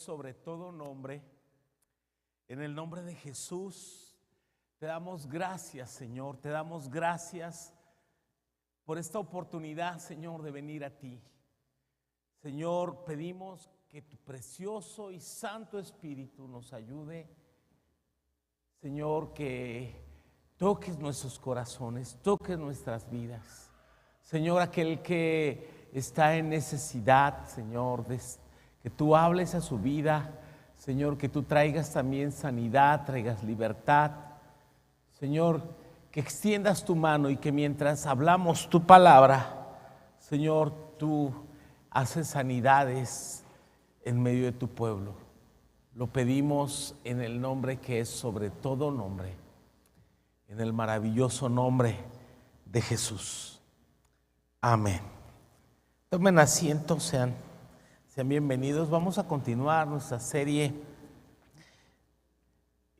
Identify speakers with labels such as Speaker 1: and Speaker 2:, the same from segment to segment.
Speaker 1: Sobre todo nombre, en el nombre de Jesús, te damos gracias, Señor, te damos gracias por esta oportunidad, Señor, de venir a ti. Señor, pedimos que tu precioso y santo Espíritu nos ayude, Señor, que toques nuestros corazones, toques nuestras vidas. Señor, aquel que está en necesidad, Señor, que tú hables a su vida, Señor, que tú traigas también sanidad, traigas libertad. Señor, que extiendas tu mano y que mientras hablamos tu palabra, Señor, tú haces sanidades en medio de tu pueblo. Lo pedimos en el nombre que es sobre todo nombre, en el maravilloso nombre de Jesús. Amén. Tomen asiento, sean bienvenidos. Vamos a continuar nuestra serie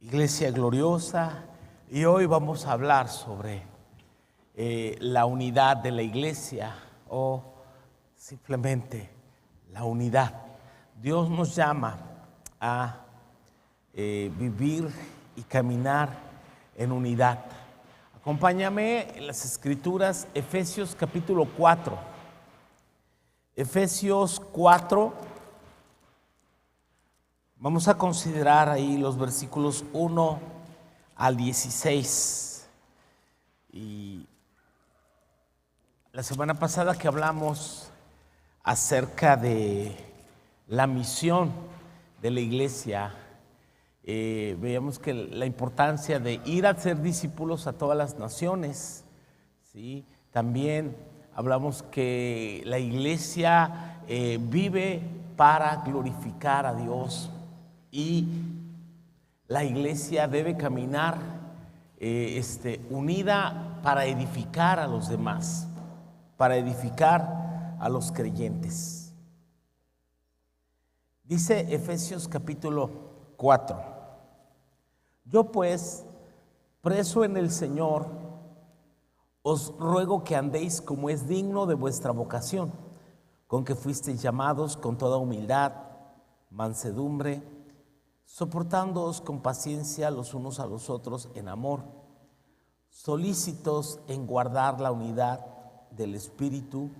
Speaker 1: Iglesia Gloriosa y hoy vamos a hablar sobre la unidad de la iglesia o simplemente la unidad. Dios nos llama a vivir y caminar en unidad. Acompáñame en las Escrituras, Efesios capítulo 4. Efesios 4, vamos a considerar ahí los versículos 1 al 16. Y la semana pasada que hablamos acerca de la misión de la iglesia, veíamos que la importancia de ir a ser discípulos a todas las naciones, ¿sí? También hablamos que la iglesia vive para glorificar a Dios y la iglesia debe caminar unida para edificar a los demás, para edificar a los creyentes. Dice Efesios capítulo 4: Yo pues, preso en el Señor, os ruego que andéis como es digno de vuestra vocación, con que fuisteis llamados, con toda humildad, mansedumbre, soportándoos con paciencia los unos a los otros en amor, solícitos en guardar la unidad del Espíritu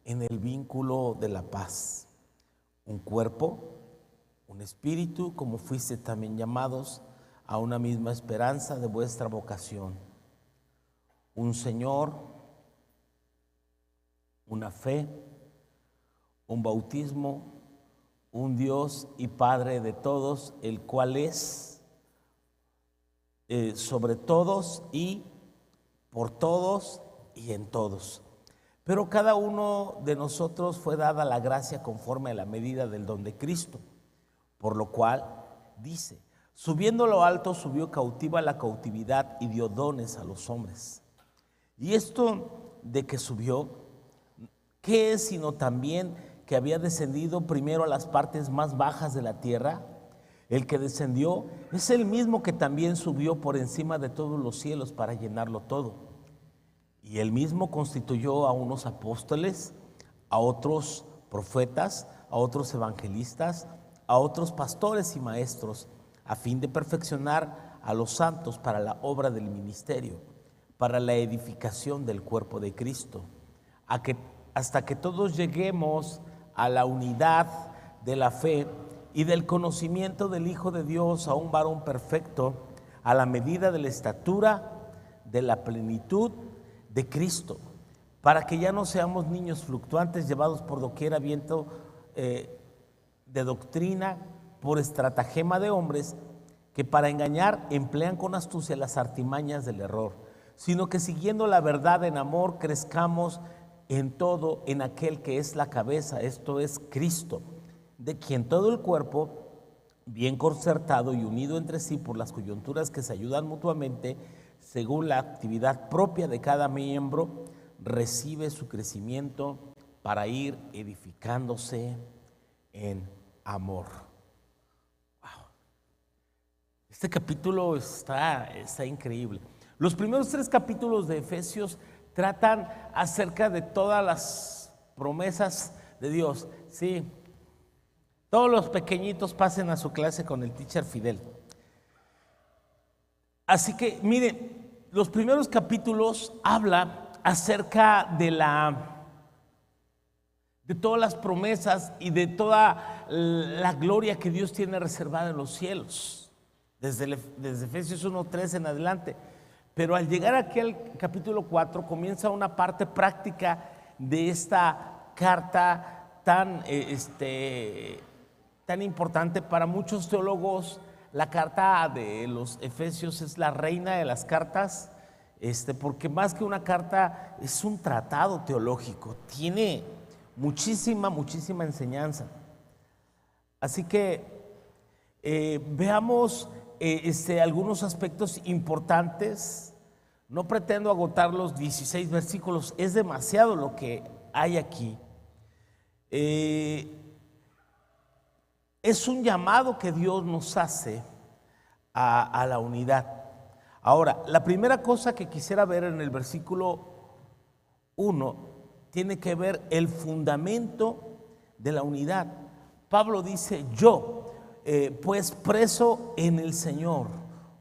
Speaker 1: en el vínculo de la paz. Un cuerpo, un espíritu, como fuisteis también llamados a una misma esperanza de vuestra vocación. Un Señor, una fe, un bautismo, un Dios y Padre de todos, el cual es sobre todos y por todos y en todos. Pero cada uno de nosotros fue dada la gracia conforme a la medida del don de Cristo, por lo cual dice: subiendo a lo alto, subió cautiva la cautividad y dio dones a los hombres. Y esto de que subió, ¿qué es sino también que había descendido primero a las partes más bajas de la tierra? El que descendió es el mismo que también subió por encima de todos los cielos para llenarlo todo. Y él mismo constituyó a unos apóstoles, a otros profetas, a otros evangelistas, a otros pastores y maestros, a fin de perfeccionar a los santos para la obra del ministerio, para la edificación del cuerpo de Cristo, hasta que todos lleguemos a la unidad de la fe y del conocimiento del Hijo de Dios, a un varón perfecto, a la medida de la estatura de la plenitud de Cristo, para que ya no seamos niños fluctuantes, llevados por doquiera viento de doctrina, por estratagema de hombres, que para engañar emplean con astucia las artimañas del error, sino que siguiendo la verdad en amor crezcamos en todo en aquel que es la cabeza, esto es Cristo, de quien todo el cuerpo, bien concertado y unido entre sí por las coyunturas que se ayudan mutuamente, según la actividad propia de cada miembro, recibe su crecimiento para ir edificándose en amor. Wow. Este capítulo está increíble. Los primeros 3 capítulos de Efesios tratan acerca de todas las promesas de Dios. Sí, Todos los pequeñitos pasen a su clase con el teacher Fidel. Así que miren, los primeros capítulos habla acerca de todas las promesas y de toda la gloria que Dios tiene reservada en los cielos, desde Efesios 1:3 en adelante. Pero al llegar aquí al capítulo 4 comienza una parte práctica de esta carta tan importante para muchos teólogos. La carta de los Efesios es la reina de las cartas, porque más que una carta es un tratado teológico, tiene muchísima enseñanza. Así que veamos algunos aspectos importantes. No pretendo agotar los 16 versículos, es demasiado lo que hay aquí. Es un llamado que Dios nos hace a la unidad. Ahora, la primera cosa que quisiera ver en el versículo 1 tiene que ver el fundamento de la unidad. Pablo dice: yo, pues preso en el Señor,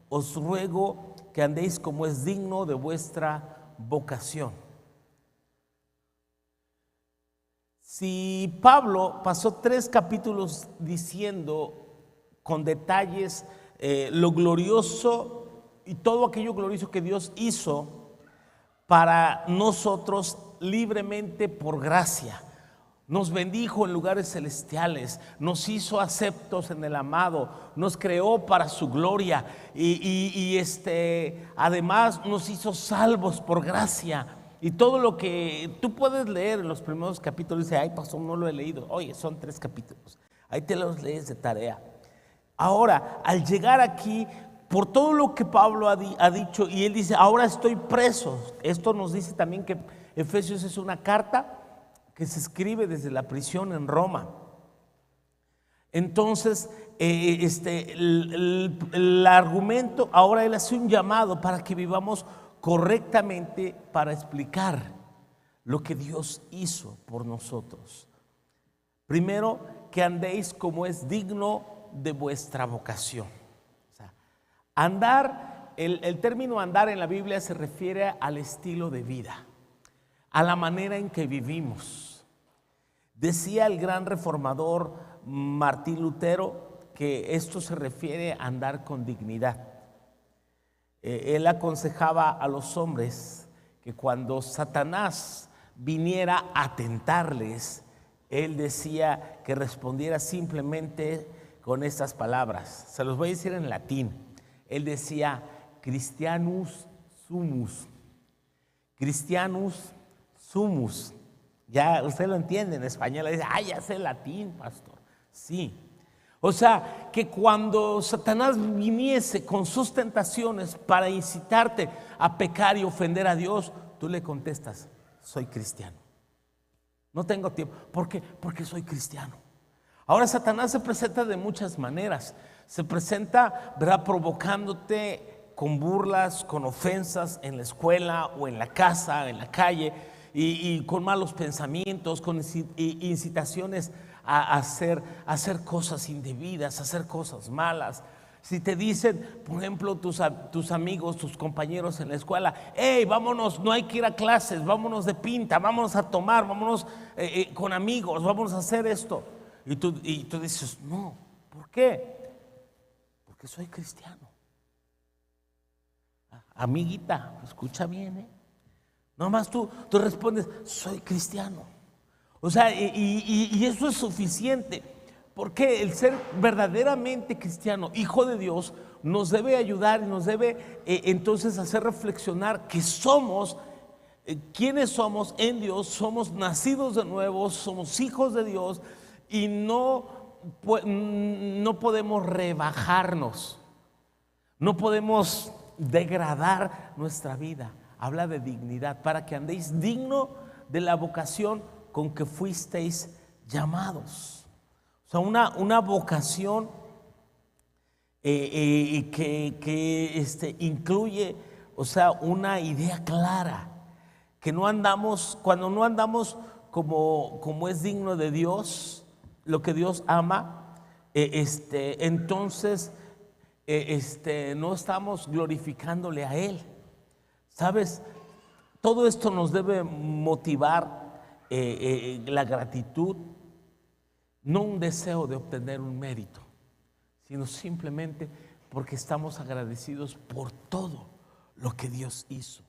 Speaker 1: os ruego que andéis como es digno de vuestra vocación. Si Pablo pasó 3 capítulos diciendo con detalles lo glorioso y todo aquello glorioso que Dios hizo para nosotros libremente por gracia, nos bendijo en lugares celestiales, nos hizo aceptos en el amado, nos creó para su gloria y además nos hizo salvos por gracia. Y todo lo que tú puedes leer en los primeros capítulos, dice: ay, pastor, no lo he leído. Oye, son 3 capítulos, ahí te los lees de tarea. Ahora, al llegar aquí, por todo lo que Pablo ha dicho, y él dice: ahora estoy preso. Esto nos dice también que Efesios es una carta que se escribe desde la prisión en Roma. Entonces, el argumento, ahora él hace un llamado para que vivamos correctamente, para explicar lo que Dios hizo por nosotros. Primero, que andéis como es digno de vuestra vocación. O sea, andar, el término andar en la Biblia se refiere al estilo de vida, a la manera en que vivimos. Decía el gran reformador Martín Lutero que esto se refiere a andar con dignidad. Él aconsejaba a los hombres que cuando Satanás viniera a tentarles, él decía que respondiera simplemente con estas palabras. Se los voy a decir en latín. Él decía: Christianus sumus. Christianus sumus. Ya usted lo entiende en español. Dice: ay, ya sé latín, pastor. Sí. O sea, que cuando Satanás viniese con sus tentaciones para incitarte a pecar y ofender a Dios, tú le contestas: soy cristiano. No tengo tiempo. ¿Por qué? Porque soy cristiano. Ahora, Satanás se presenta de muchas maneras. Se presenta, ¿verdad?, provocándote con burlas, con ofensas en la escuela o en la casa, en la calle, y con malos pensamientos, con incitaciones a hacer cosas indebidas, a hacer cosas malas. Si te dicen, por ejemplo, tus amigos, tus compañeros en la escuela: hey, vámonos, no hay que ir a clases, vámonos de pinta, vámonos a tomar, vámonos con amigos, vámonos a hacer esto. Y tú dices: no, ¿por qué? Porque soy cristiano. Amiguita, escucha bien, nomás tú respondes: soy cristiano. O sea, y eso es suficiente, porque el ser verdaderamente cristiano, hijo de Dios, nos debe ayudar y nos debe entonces hacer reflexionar que somos, quienes somos en Dios. Somos nacidos de nuevo, somos hijos de Dios, y no podemos rebajarnos, no podemos degradar nuestra vida. Habla de dignidad, para que andéis digno de la vocación con que fuisteis llamados. O sea, una vocación que incluye, o sea, una idea clara, que no andamos, cuando no andamos como es digno de Dios, lo que Dios ama, entonces no estamos glorificándole a Él. ¿Sabes? Todo esto nos debe motivar la gratitud, no un deseo de obtener un mérito, sino simplemente porque estamos agradecidos por todo lo que Dios hizo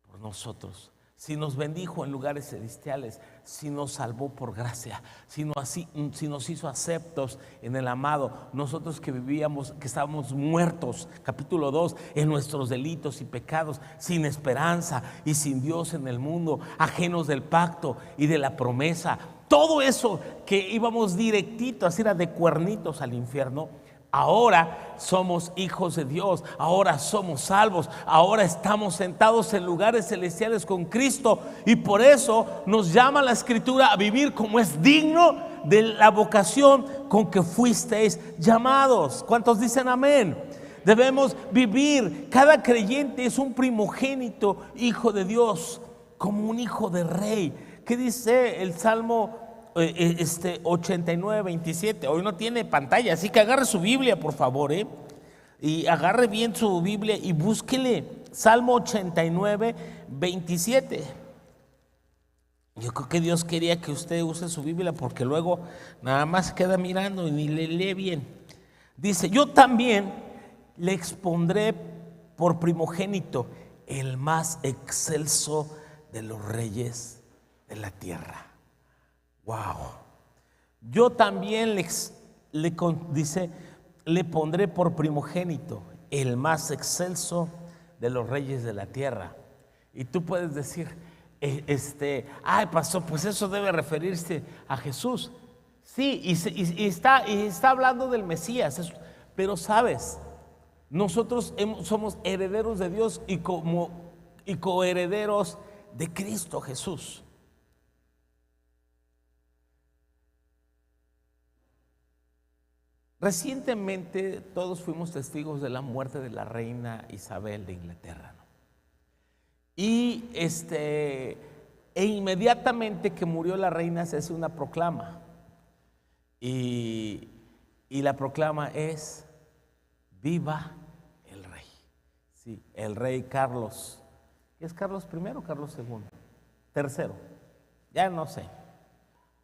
Speaker 1: por nosotros. Si nos bendijo en lugares celestiales, si nos salvó por gracia, si nos hizo aceptos en el amado, nosotros que vivíamos, que estábamos muertos, capítulo 2, en nuestros delitos y pecados, sin esperanza y sin Dios en el mundo, ajenos del pacto y de la promesa, todo eso que íbamos directito, así era de cuernitos al infierno. Ahora somos hijos de Dios, ahora somos salvos, ahora estamos sentados en lugares celestiales con Cristo, y por eso nos llama la Escritura a vivir como es digno de la vocación con que fuisteis llamados. ¿Cuántos dicen amén? Debemos vivir, cada creyente es un primogénito hijo de Dios, como un hijo de rey. ¿Qué dice el Salmo 89, 27? Hoy no tiene pantalla, así que agarre su Biblia, por favor, y agarre bien su Biblia y búsquele Salmo 89, 27. Yo creo que Dios quería que usted use su Biblia, porque luego nada más queda mirando y ni le lee bien. Dice: yo también le expondré por primogénito, el más excelso de los reyes de la tierra. Wow. Yo también le pondré por primogénito, el más excelso de los reyes de la tierra. Y tú puedes decir, ay, pastor, pues eso debe referirse a Jesús. Sí, y está hablando del Mesías. Pero sabes, nosotros somos herederos de Dios y coherederos de Cristo Jesús. Recientemente todos fuimos testigos de la muerte de la reina Isabel de Inglaterra, ¿no? Y inmediatamente que murió la reina se hace una proclama, y la proclama es: viva el rey. Sí, el rey Carlos. ¿Es Carlos I o Carlos II? Tercero, ya no sé.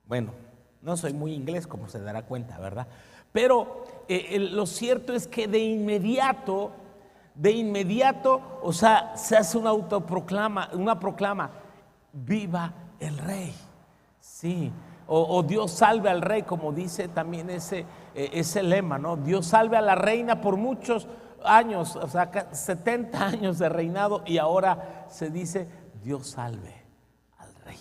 Speaker 1: Bueno, no soy muy inglés, como se dará cuenta, ¿verdad? Pero lo cierto es que de inmediato, o sea, se hace una proclama: viva el rey. Sí, o Dios salve al rey, como dice también ese lema, ¿no? Dios salve a la reina por muchos años, o sea, 70 años de reinado, y ahora se dice: Dios salve al rey.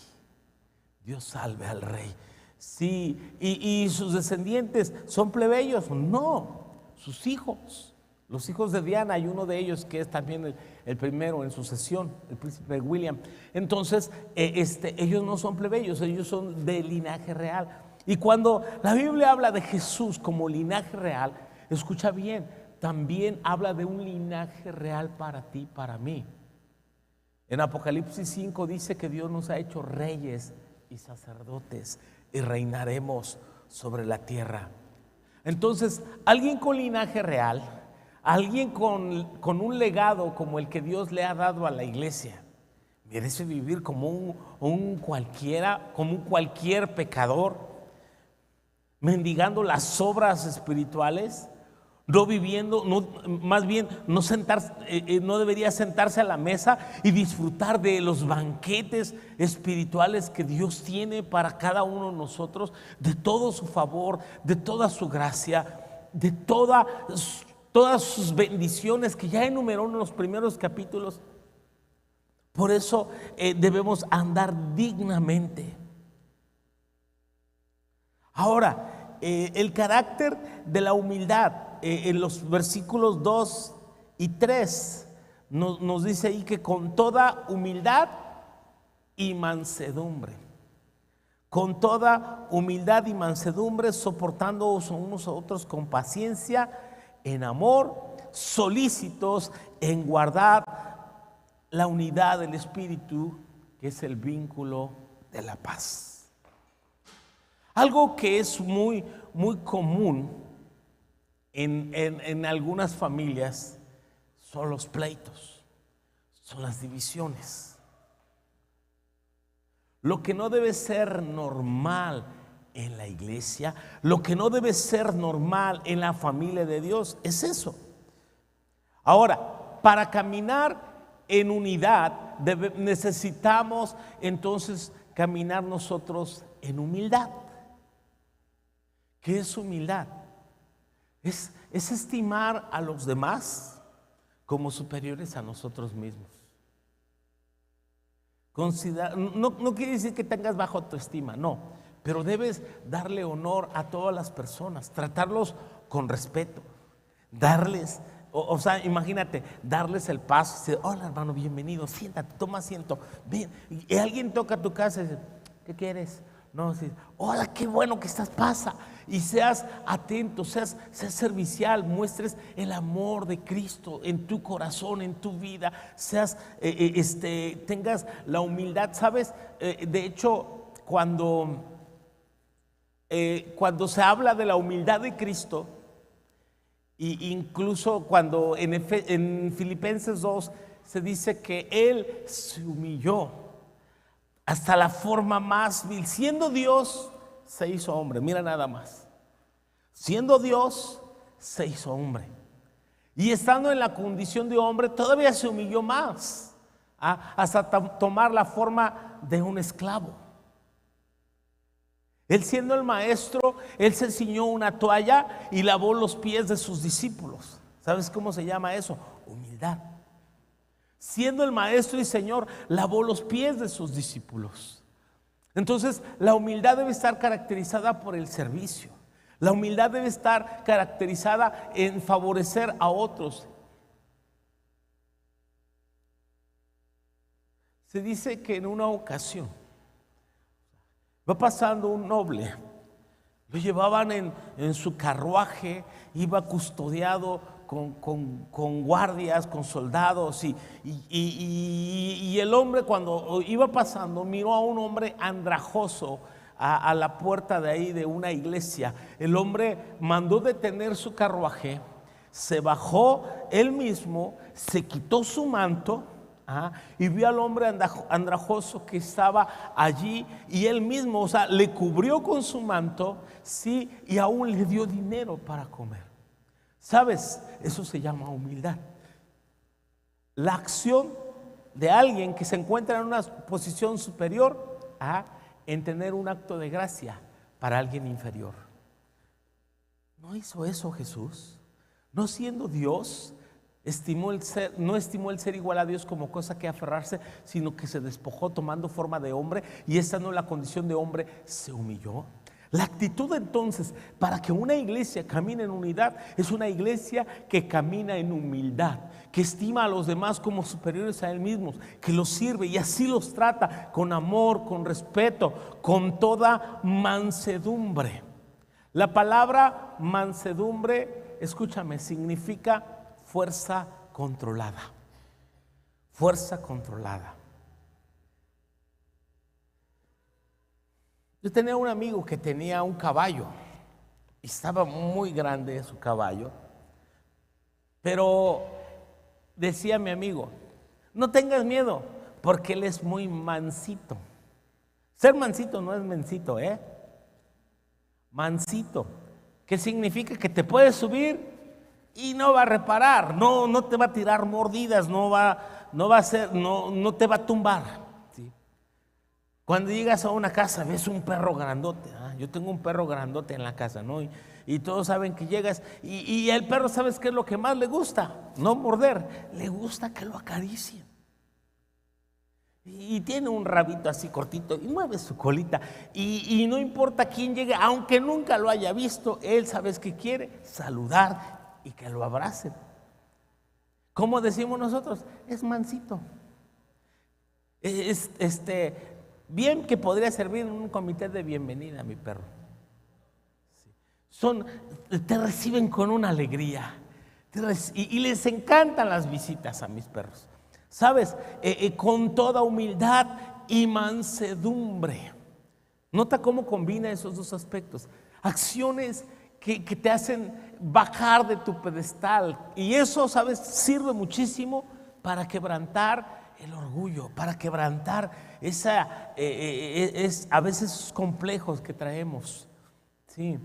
Speaker 1: Dios salve al rey. Sí, y sus descendientes son plebeyos. No, sus hijos, los hijos de Diana, hay uno de ellos que es también el primero en sucesión, el príncipe William. Entonces, ellos no son plebeyos, ellos son de linaje real. Y cuando la Biblia habla de Jesús como linaje real, escucha bien, también habla de un linaje real para ti, para mí. En Apocalipsis 5 dice que Dios nos ha hecho reyes y sacerdotes, y reinaremos sobre la tierra. Entonces, alguien con linaje real, alguien con un legado como el que Dios le ha dado a la iglesia, merece vivir como un cualquier pecador, mendigando las obras espirituales, no viviendo, más bien no debería sentarse a la mesa y disfrutar de los banquetes espirituales que Dios tiene para cada uno de nosotros, de todo su favor, de toda su gracia, de todas sus bendiciones que ya enumeró en los primeros capítulos. Por eso debemos andar dignamente. Ahora, el carácter de la humildad, en los versículos 2 y 3 nos dice ahí que con toda humildad y mansedumbre, con toda humildad y mansedumbre, soportándoos unos a otros con paciencia, en amor, solícitos en guardar la unidad del Espíritu, que es el vínculo de la paz. Algo que es muy, muy común en algunas familias son los pleitos, son las divisiones. Lo que no debe ser normal en la iglesia, lo que no debe ser normal en la familia de Dios es eso. Ahora, para caminar en unidad necesitamos entonces caminar nosotros en humildad. ¿Qué es humildad? Es estimar a los demás como superiores a nosotros mismos. No quiere decir que tengas baja autoestima, no, pero debes darle honor a todas las personas, tratarlos con respeto, darles, o sea, imagínate, darles el paso, decir, hola hermano, bienvenido, siéntate, toma asiento, ven. Y alguien toca tu casa y dice, ¿qué quieres? No, decir, hola, qué bueno que estás, pasa. Y seas atento, seas servicial, muestres el amor de Cristo en tu corazón, en tu vida, tengas la humildad, ¿sabes? De hecho, cuando se habla de la humildad de Cristo, e incluso cuando en Filipenses 2 se dice que Él se humilló hasta la forma más vil. Siendo Dios, se hizo hombre. Mira nada más. Siendo Dios, se hizo hombre. Y estando en la condición de hombre, todavía se humilló más, hasta tomar la forma de un esclavo. Él, siendo el maestro, Él se ciñó una toalla y lavó los pies de sus discípulos. ¿Sabes cómo se llama eso? Humildad. Siendo el maestro y Señor, lavó los pies de sus discípulos. Entonces, la humildad debe estar caracterizada por el servicio. La humildad debe estar caracterizada en favorecer a otros. Se dice que en una ocasión va pasando un noble, lo llevaban en su carruaje, iba custodiado con guardias, con soldados, y el hombre, cuando iba pasando, miró a un hombre andrajoso a la puerta de ahí de una iglesia. El hombre mandó detener su carruaje, se bajó él mismo, se quitó su manto, y vio al hombre andrajoso que estaba allí, y él mismo, o sea, le cubrió con su manto, sí, y aún le dio dinero para comer. ¿Sabes? Eso se llama humildad. La acción de alguien que se encuentra en una posición superior en tener un acto de gracia para alguien inferior. ¿No hizo eso Jesús? No siendo Dios, no estimó el ser igual a Dios como cosa que aferrarse, sino que se despojó tomando forma de hombre, y estando en la condición de hombre se humilló. La actitud entonces para que una iglesia camine en unidad es una iglesia que camina en humildad, que estima a los demás como superiores a él mismo, que los sirve y así los trata con amor, con respeto, con toda mansedumbre. La palabra mansedumbre, escúchame, significa fuerza controlada. Fuerza controlada. Yo tenía un amigo que tenía un caballo y estaba muy grande su caballo, pero decía mi amigo, no tengas miedo porque él es muy mansito. Ser mansito no es mencito, mansito, que significa que te puedes subir y no va a reparar, no te va a tirar mordidas, no te va a tumbar. Cuando llegas a una casa ves un perro grandote. Yo tengo un perro grandote en la casa, ¿no? Y todos saben que llegas y el perro, ¿sabes qué es lo que más le gusta? No morder, le gusta que lo acaricien. Y tiene un rabito así cortito y mueve su colita. Y no importa quién llegue, aunque nunca lo haya visto, él, ¿sabes qué quiere? Saludar y que lo abracen. ¿Cómo decimos nosotros? Es mansito. Bien que podría servir en un comité de bienvenida, mi perro. Te reciben con una alegría y les encantan las visitas a mis perros. ¿Sabes? Con toda humildad y mansedumbre. Nota cómo combina esos dos aspectos. Acciones que te hacen bajar de tu pedestal. Y eso, ¿sabes? Sirve muchísimo para quebrantar el orgullo, para quebrantar a veces esos complejos que traemos. Sí.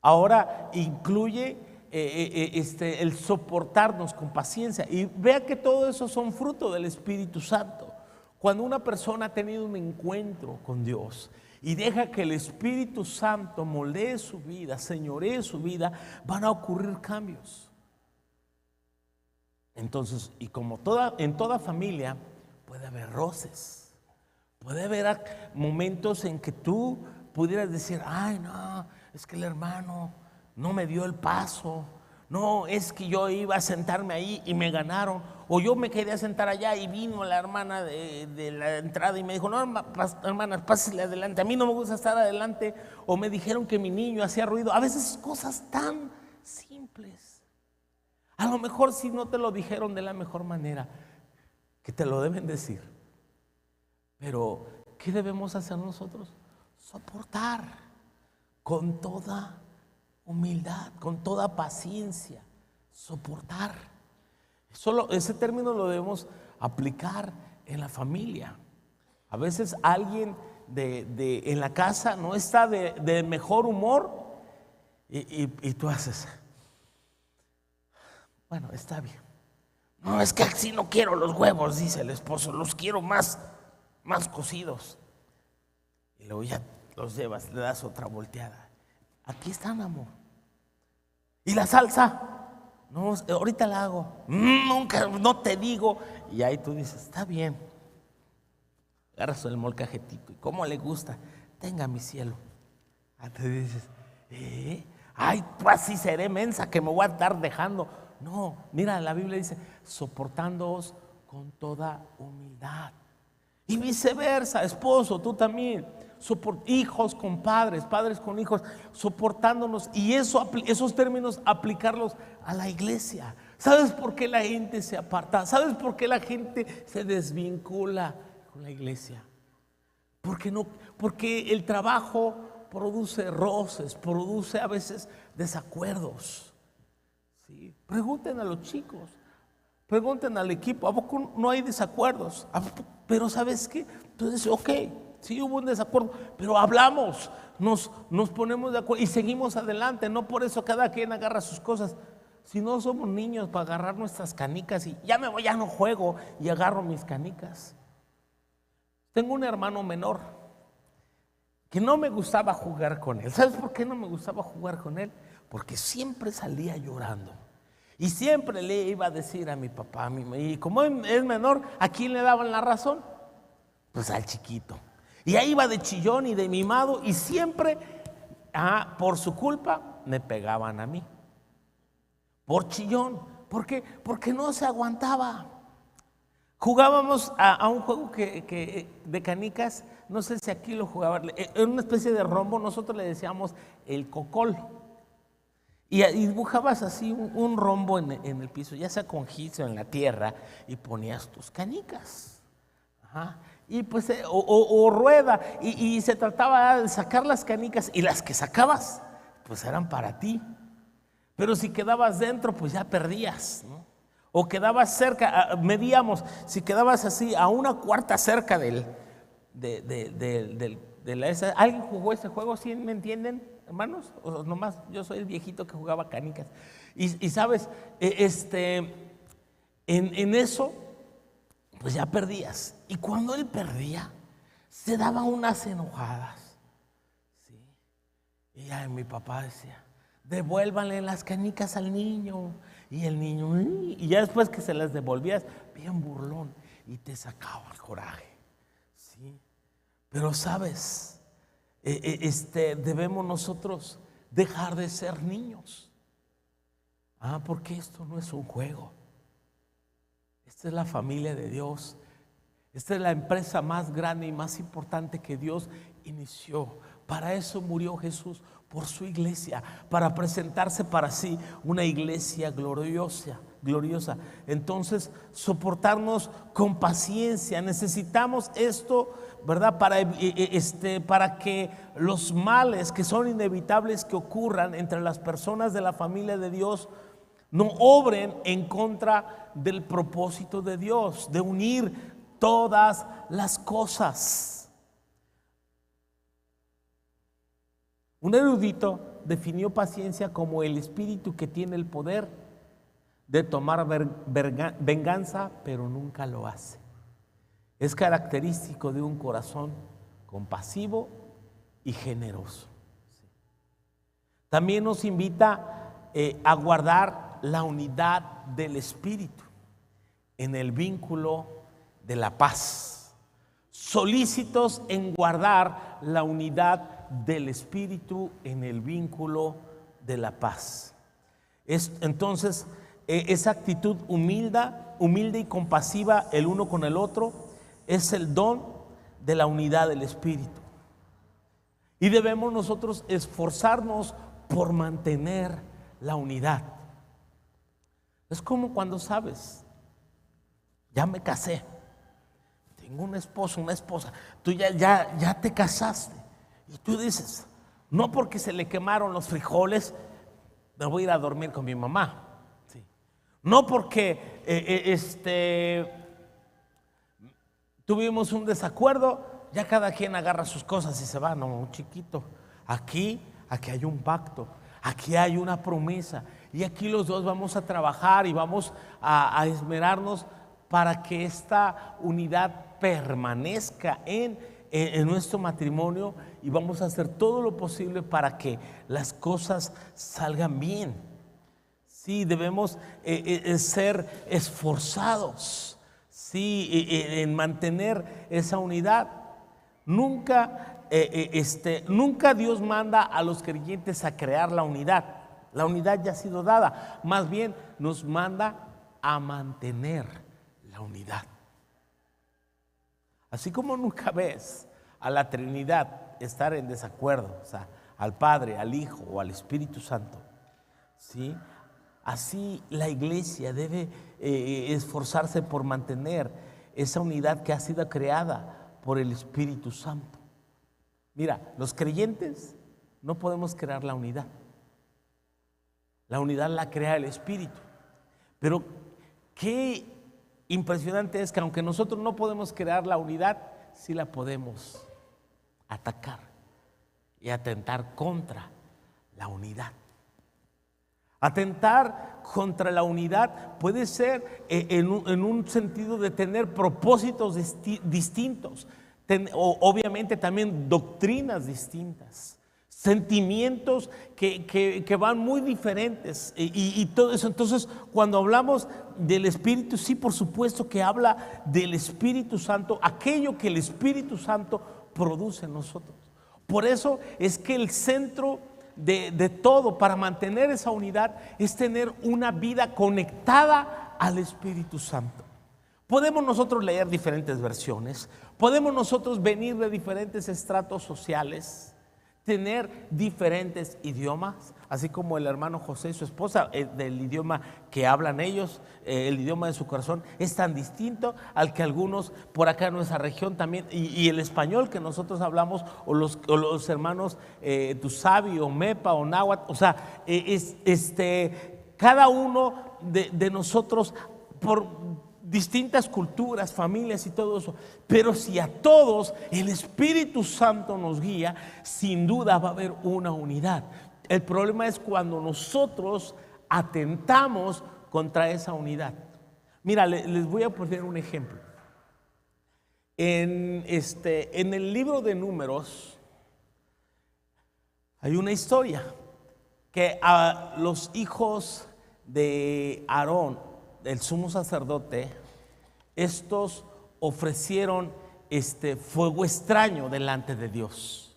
Speaker 1: Ahora incluye el soportarnos con paciencia. Y vea que todo eso son fruto del Espíritu Santo. Cuando una persona ha tenido un encuentro con Dios y deja que el Espíritu Santo moldee su vida, señoree su vida, van a ocurrir cambios. Entonces, y como en toda familia puede haber roces, puede haber momentos en que tú pudieras decir, ay no, es que el hermano no me dio el paso, no, es que yo iba a sentarme ahí y me ganaron, o yo me quería sentar allá y vino la hermana de la entrada y me dijo, no hermana, pásele adelante, a mí no me gusta estar adelante, o me dijeron que mi niño hacía ruido. A veces cosas tan simples, a lo mejor si no te lo dijeron de la mejor manera, que te lo deben decir, pero ¿qué debemos hacer nosotros? Soportar con toda humildad, con toda paciencia, soportar. Solo ese término lo debemos aplicar en la familia. A veces alguien en la casa no está de mejor humor y tú haces, bueno, está bien. No, es que así no quiero los huevos, dice el esposo, los quiero más cocidos. Y luego ya los llevas, le das otra volteada. Aquí están, amor. ¿Y la salsa? No, ahorita la hago. Nunca, no te digo. Y ahí tú dices, está bien. Agarras el molcajetito. ¿Y cómo le gusta? Tenga mi cielo. Ahí te dices, ay, pues así seré mensa que me voy a estar dejando. No, mira, la Biblia dice, soportándoos con toda humildad. Y viceversa, esposo, tú también. Hijos con padres, padres con hijos, soportándonos. Y esos términos aplicarlos a la iglesia. ¿Sabes por qué la gente se aparta? ¿Sabes por qué la gente se desvincula con la iglesia? Porque el trabajo produce roces, produce a veces desacuerdos. ¿Sí? Pregunten a los chicos, pregunten al equipo, ¿a poco no hay desacuerdos? Pero ¿sabes qué? Entonces, ok, sí hubo un desacuerdo, pero hablamos, nos ponemos de acuerdo y seguimos adelante. No por eso cada quien agarra sus cosas. Si no somos niños para agarrar nuestras canicas y ya me voy, ya no juego y agarro mis canicas. Tengo un hermano menor que no me gustaba jugar con él. ¿Sabes por qué no me gustaba jugar con él? Porque siempre salía llorando. Y siempre le iba a decir a mi papá, y como es menor, ¿a quién le daban la razón? Pues al chiquito. Y ahí iba de chillón y de mimado y siempre, por su culpa, me pegaban a mí. Por chillón. ¿Por qué? Porque no se aguantaba. Jugábamos a un juego de canicas, no sé si aquí lo jugaban, era una especie de rombo, nosotros le decíamos el cocol. Y dibujabas así un rombo en el piso, ya sea con gis o en la tierra, y ponías tus canicas. Y pues, o rueda, y se trataba de sacar las canicas, y las que sacabas, pues eran para ti. Pero si quedabas dentro, pues ya perdías, ¿no? O quedabas cerca, medíamos, si quedabas así a una cuarta cerca de esa. ¿Alguien jugó ese juego? ¿Sí me entienden, hermanos? O nomás yo soy el viejito que jugaba canicas. Y sabes, en eso, pues ya perdías. Y cuando él perdía, se daba unas enojadas. ¿Sí? Y ya mi papá decía, devuélvanle las canicas al niño. Y el niño, y ya después que se las devolvías, bien burlón, y te sacaba el coraje. ¿Sí? Pero sabes, debemos nosotros dejar de ser niños. Porque esto no es un juego. Esta es la familia de Dios. Esta es la empresa más grande y más importante que Dios inició. Para eso murió Jesús, por su iglesia, para presentarse para sí una iglesia gloriosa, gloriosa. Entonces, soportarnos con paciencia. Necesitamos esto, ¿verdad? Para que los males que son inevitables que ocurran entre las personas de la familia de Dios no obren en contra del propósito de Dios, de unir todas las cosas. Un erudito definió paciencia como el espíritu que tiene el poder de tomar venganza, pero nunca lo hace. Es característico de un corazón compasivo y generoso. También nos invita a guardar la unidad del espíritu en el vínculo de la paz, solícitos en guardar la unidad del espíritu en el vínculo de la paz. Entonces, esa actitud humilde y compasiva el uno con el otro es el don de la unidad del espíritu. Y debemos nosotros esforzarnos por mantener la unidad. Es como cuando sabes, ya me casé, tengo un esposo, una esposa, tú ya te casaste y tú dices, no porque se le quemaron los frijoles, me voy a ir a dormir con mi mamá. Sí. No porque tuvimos un desacuerdo, ya cada quien agarra sus cosas y se va. No, chiquito, aquí hay un pacto, aquí hay una promesa y aquí los dos vamos a trabajar y vamos a esmerarnos para que esta unidad permanezca en nuestro matrimonio, y vamos a hacer todo lo posible para que las cosas salgan bien. Sí, debemos ser esforzados, sí, en mantener esa unidad. Nunca Dios manda a los creyentes a crear la unidad. La unidad ya ha sido dada. Más bien nos manda a mantener la unidad. Así como nunca ves a la Trinidad estar en desacuerdo, o sea, al Padre, al Hijo o al Espíritu Santo, ¿sí? Así la iglesia debe esforzarse por mantener esa unidad que ha sido creada por el Espíritu Santo. Mira, los creyentes no podemos crear la unidad. La unidad la crea el Espíritu. Pero qué impresionante es que aunque nosotros no podemos crear la unidad, sí la podemos atacar y atentar contra la unidad. Atentar contra la unidad puede ser en un sentido de tener propósitos distintos, obviamente también doctrinas distintas, sentimientos que van muy diferentes y todo eso. Entonces, cuando hablamos del Espíritu, sí, por supuesto que habla del Espíritu Santo, aquello que el Espíritu Santo produce en nosotros. Por eso es que el centro de todo para mantener esa unidad es tener una vida conectada al Espíritu Santo. Podemos nosotros leer diferentes versiones, podemos nosotros venir de diferentes estratos sociales, tener diferentes idiomas, así como el hermano José y su esposa, del idioma que hablan ellos, el idioma de su corazón es tan distinto al que algunos por acá en nuestra región también, y el español que nosotros hablamos, o los hermanos Tusabi o Mepa o Náhuatl, o sea, cada uno de nosotros por distintas culturas, familias y todo eso, pero si a todos el Espíritu Santo nos guía, sin duda va a haber una unidad. El problema es cuando nosotros atentamos contra esa unidad. Mira, les voy a poner un ejemplo. En el libro de Números hay una historia que a los hijos de Aarón, el sumo sacerdote, estos ofrecieron fuego extraño delante de Dios.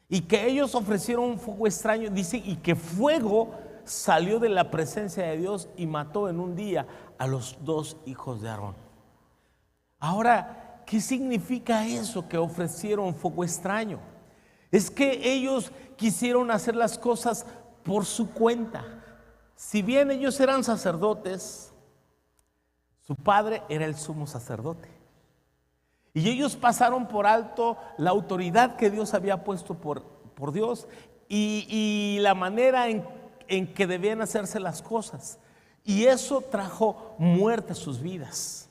Speaker 1: Y que ellos ofrecieron un fuego extraño, dicen, y que fuego salió de la presencia de Dios y mató en un día a los 2 hijos de Aarón. Ahora, ¿qué significa eso que ofrecieron fuego extraño? Es que ellos quisieron hacer las cosas por su cuenta. Si bien ellos eran sacerdotes, su padre era el sumo sacerdote. Y ellos pasaron por alto la autoridad que Dios había puesto por Dios y la manera en que debían hacerse las cosas. Y eso trajo muerte a sus vidas.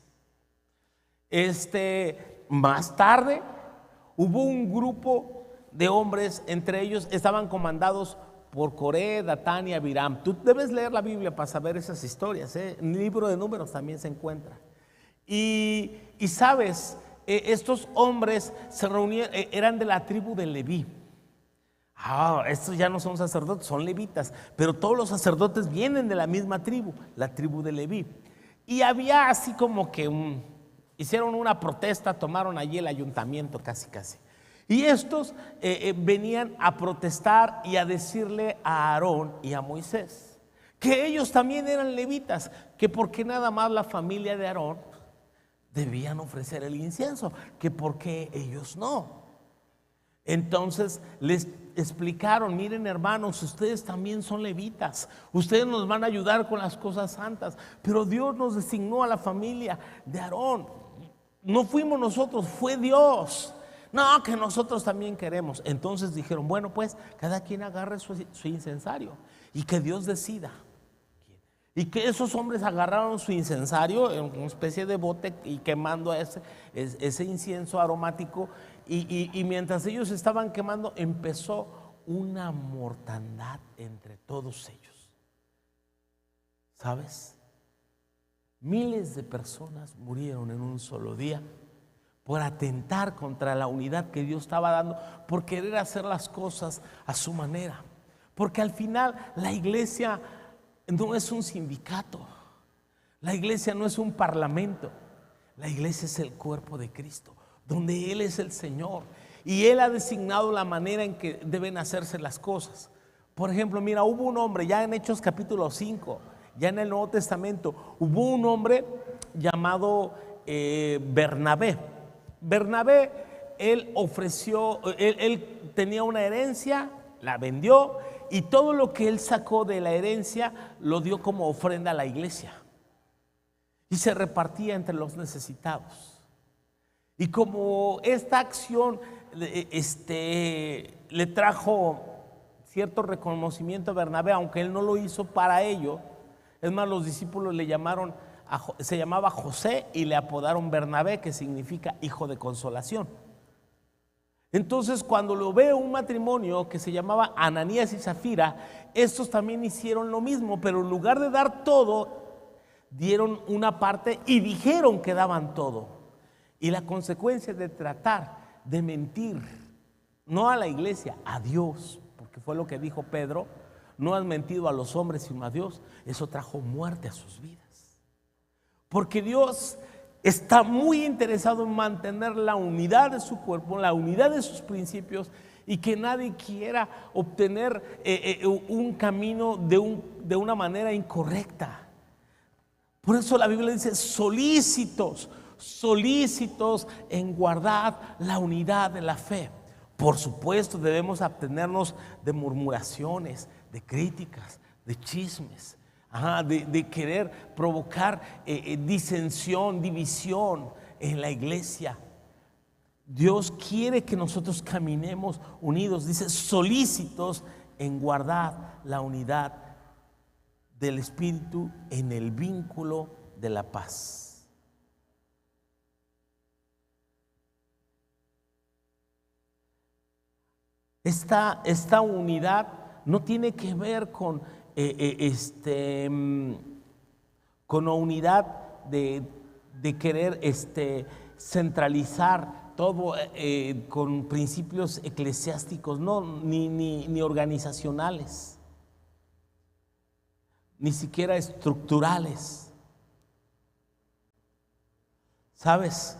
Speaker 1: Más tarde hubo un grupo de hombres, entre ellos estaban comandados por Coré, Datán y Abiram. Tú debes leer la Biblia para saber esas historias, ¿eh? En el libro de Números también se encuentra. Y sabes, estos hombres se reunían, eran de la tribu de Leví. Estos ya no son sacerdotes, son levitas, pero todos los sacerdotes vienen de la misma tribu, la tribu de Leví. Y había así como que hicieron una protesta, tomaron allí el ayuntamiento casi. Y estos venían a protestar y a decirle a Aarón y a Moisés que ellos también eran levitas, que porque nada más la familia de Aarón debían ofrecer el incienso, que porque ellos no. Entonces les explicaron: miren, hermanos, ustedes también son levitas, ustedes nos van a ayudar con las cosas santas, pero Dios nos designó a la familia de Aarón. No fuimos nosotros, fue Dios. No, que nosotros también queremos. Entonces dijeron: bueno, pues cada quien agarre su incensario y que Dios decida. Y que esos hombres agarraron su incensario en una especie de bote y quemando ese incienso aromático. Y mientras ellos estaban quemando, empezó una mortandad entre todos ellos. ¿Sabes? Miles de personas murieron en un solo día por atentar contra la unidad que Dios estaba dando, por querer hacer las cosas a su manera. Porque al final la iglesia no es un sindicato, la iglesia no es un parlamento, la iglesia es el cuerpo de Cristo, donde Él es el Señor y Él ha designado la manera en que deben hacerse las cosas. Por ejemplo, mira, hubo un hombre ya en Hechos capítulo 5, ya en el Nuevo Testamento, hubo un hombre llamado Bernabé. Bernabé, él tenía una herencia, la vendió y todo lo que él sacó de la herencia lo dio como ofrenda a la iglesia y se repartía entre los necesitados. Y como esta acción le trajo cierto reconocimiento a Bernabé, aunque él no lo hizo para ello, es más, los discípulos se llamaba José y le apodaron Bernabé, que significa hijo de consolación. Entonces, cuando lo ve un matrimonio que se llamaba Ananías y Zafira, estos también hicieron lo mismo, pero en lugar de dar todo, dieron una parte y dijeron que daban todo. Y la consecuencia de tratar de mentir, no a la iglesia, a Dios, porque fue lo que dijo Pedro: no has mentido a los hombres sino a Dios. Eso trajo muerte a sus vidas. Porque Dios está muy interesado en mantener la unidad de su cuerpo, la unidad de sus principios, y que nadie quiera obtener un camino de una manera incorrecta. Por eso la Biblia dice: solícitos en guardar la unidad de la fe. Por supuesto, debemos abstenernos de murmuraciones, de críticas, de chismes, de querer provocar disensión, división en la iglesia. Dios quiere que nosotros caminemos unidos. Dice: solícitos en guardar la unidad del Espíritu en el vínculo de la paz. Esta unidad no tiene que ver con la unidad de querer centralizar todo con principios eclesiásticos, no, ni organizacionales, ni siquiera estructurales. ¿Sabes?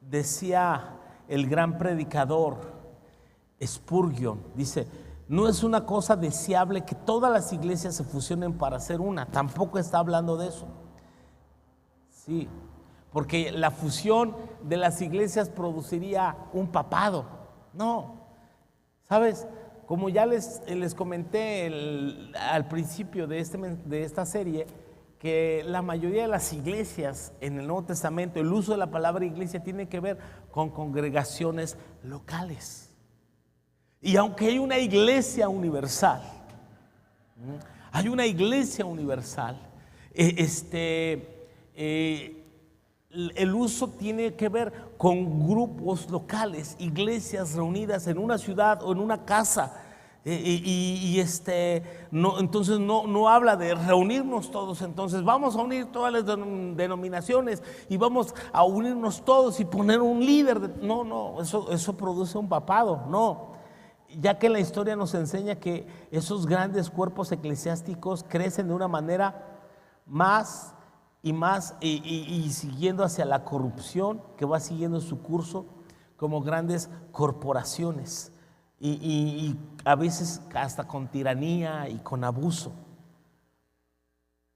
Speaker 1: Decía el gran predicador Spurgeon, dice: no es una cosa deseable que todas las iglesias se fusionen para hacer una. Tampoco está hablando de eso. Sí, porque la fusión de las iglesias produciría un papado. No, ¿sabes? como ya les comenté al principio de esta serie, que la mayoría de las iglesias en el Nuevo Testamento, el uso de la palabra iglesia tiene que ver con congregaciones locales. Y aunque hay una iglesia universal, el uso tiene que ver con grupos locales, iglesias reunidas en una ciudad o en una casa. Entonces no habla de reunirnos todos, entonces vamos a unir todas las denominaciones y vamos a unirnos todos y poner un líder. No, eso produce un papado, no. Ya que la historia nos enseña que esos grandes cuerpos eclesiásticos crecen de una manera más y más y siguiendo hacia la corrupción que va siguiendo su curso como grandes corporaciones. Y a veces hasta con tiranía y con abuso.